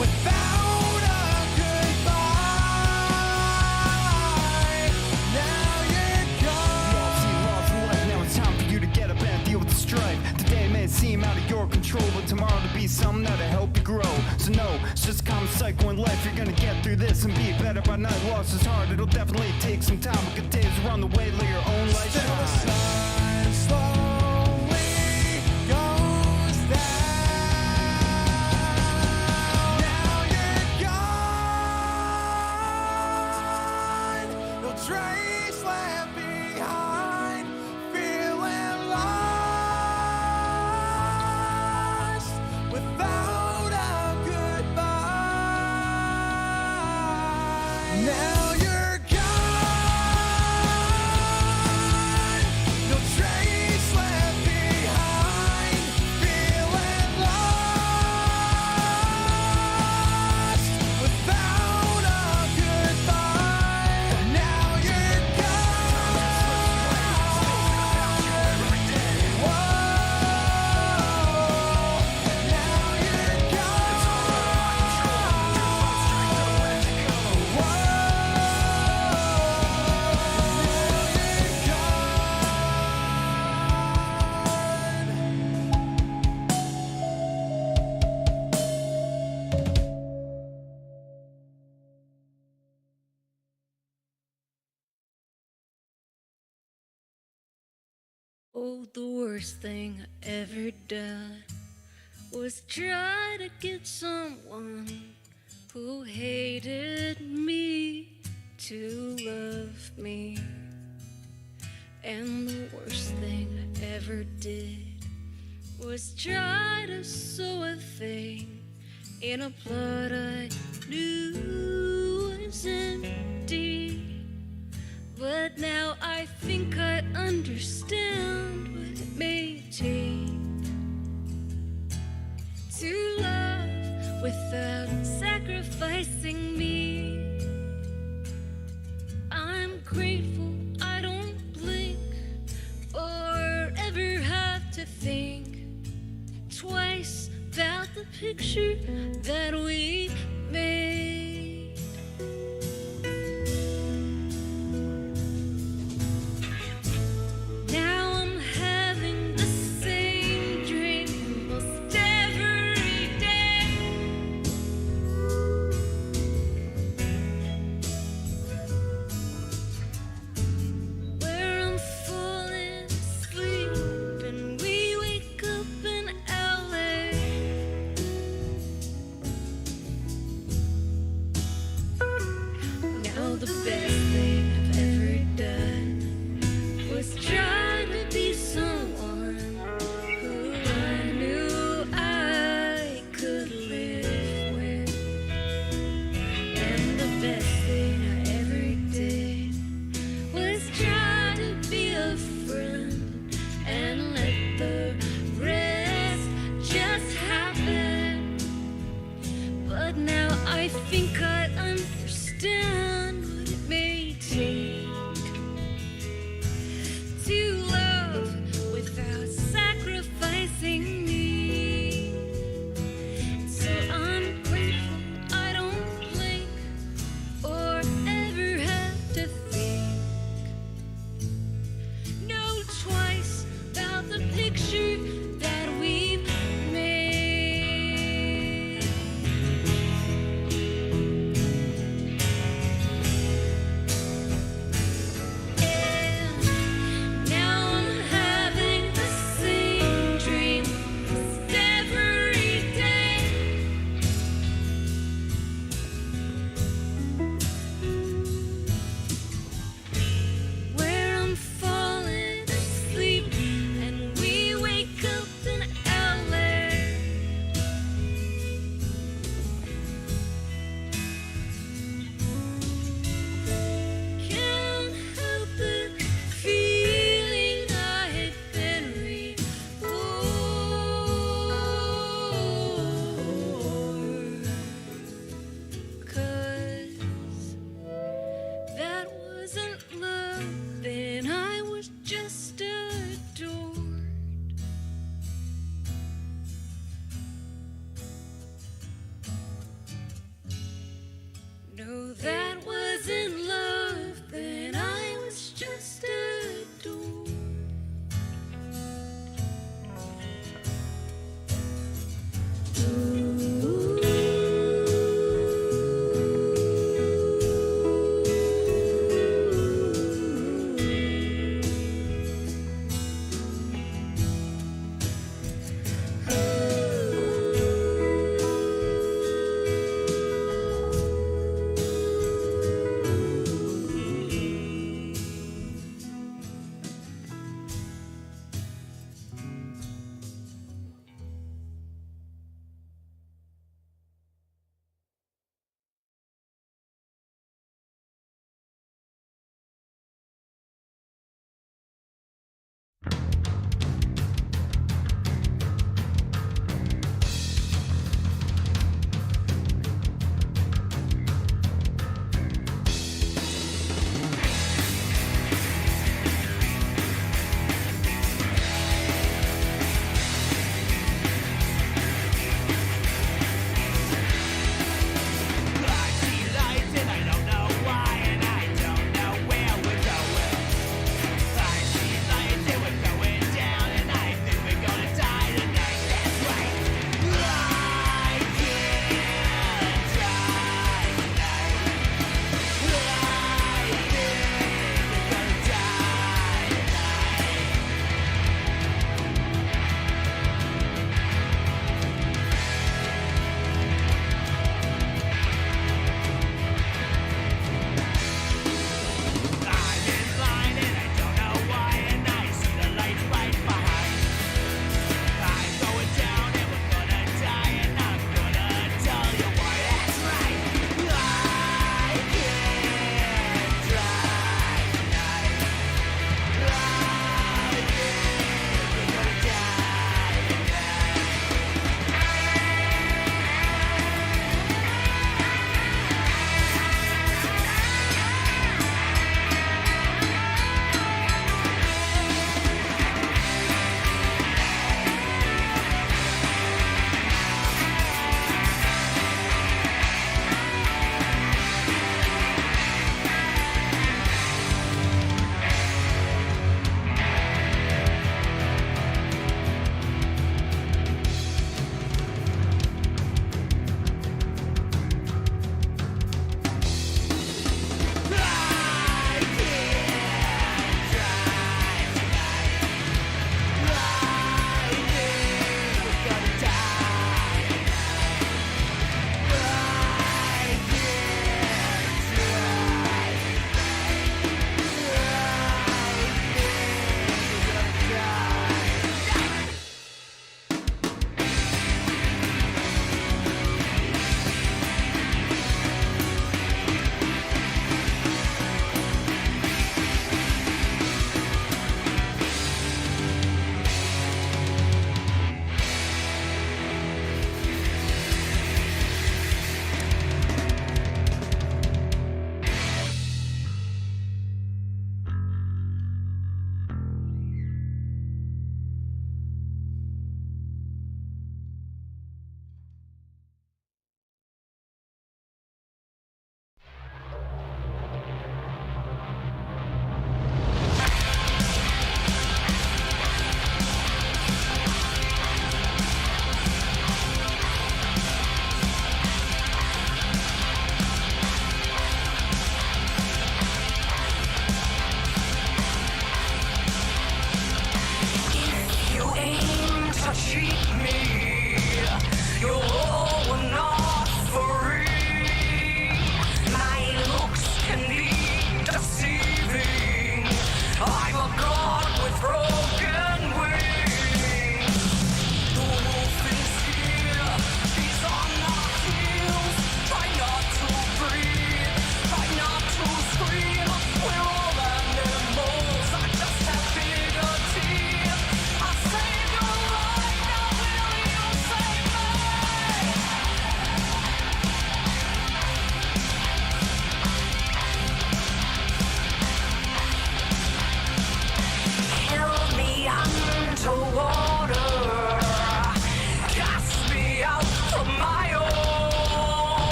without a goodbye. Now you're gone. You all seem lost in life, now it's time for you to get up and deal with the strife. Today may seem out of your control, but tomorrow to be something that'll help you grow. So no, it's just a common cycle in life. You're gonna get through this and be better by night. Lost is hard, it'll definitely take some time. But good days are on the way, let your own light Still the shine. sun slowly goes down. Now you're gone. No trace left behind. Feeling lost without a goodbye. Now you're gone. No trace left behind. Feeling lost without a goodbye. Now you're Oh, the worst thing I ever done was try to get someone who hated me to love me. And the worst thing I ever did was try to sew a thing in a plot I knew was empty. But now I think I understand what it may take to love without sacrificing me. I'm grateful I don't blink or ever have to think twice about the picture that we made. Now I'm having the same dream most every day. Where I'm falling asleep and we wake up in LA. Now the best thing I've ever done was try to be someone who I knew I could live with. And the best thing I ever did was try to be a friend and let the rest just happen. But now I think I understand what it may take to love without sacrificing me. So I'm grateful I don't blink or ever have to think. No twice about the picture that we've made.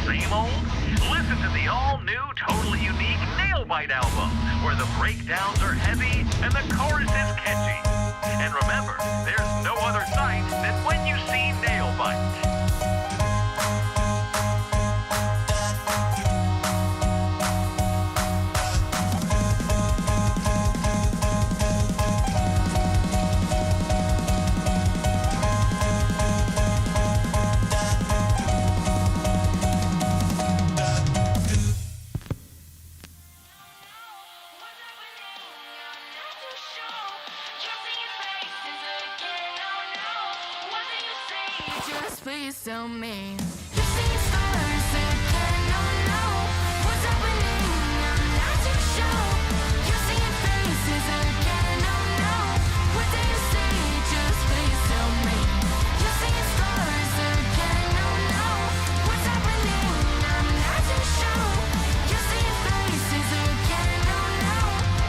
Same old? Listen to the all-new, totally unique Nailbite album, where the breakdowns are heavy and the chorus is catchy. And remember, there's no other sight than when you see Nailbite. Just please tell me. You see stars again, oh no. What's happening? I'm not too sure. You see faces again, oh no. What do you say? Just please tell me. You see stars again, oh no. What's happening? I'm not too sure. You see faces again, oh no.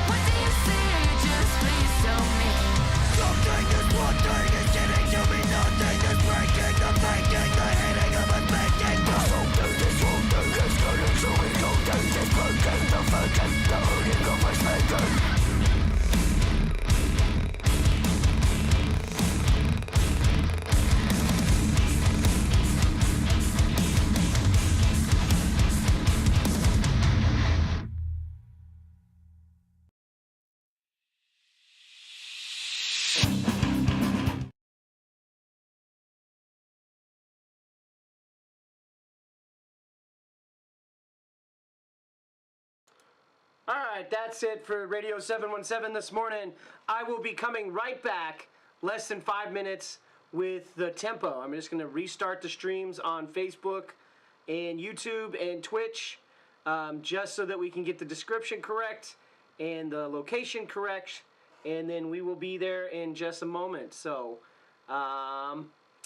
What do you say? Just please tell me. Something is wanting is getting to me. Nothing is breaking. The breaking, the hitting of a making. The something is wanting is getting to me. Nothing is breaking. The faking, the hurting of my making. All right, that's it for Radio 717 this morning. I will be coming right back, less than 5 minutes, with the tempo. I'm just going to restart the streams on Facebook and YouTube and Twitch, just so that we can get the description correct and the location correct, and then we will be there in just a moment. So,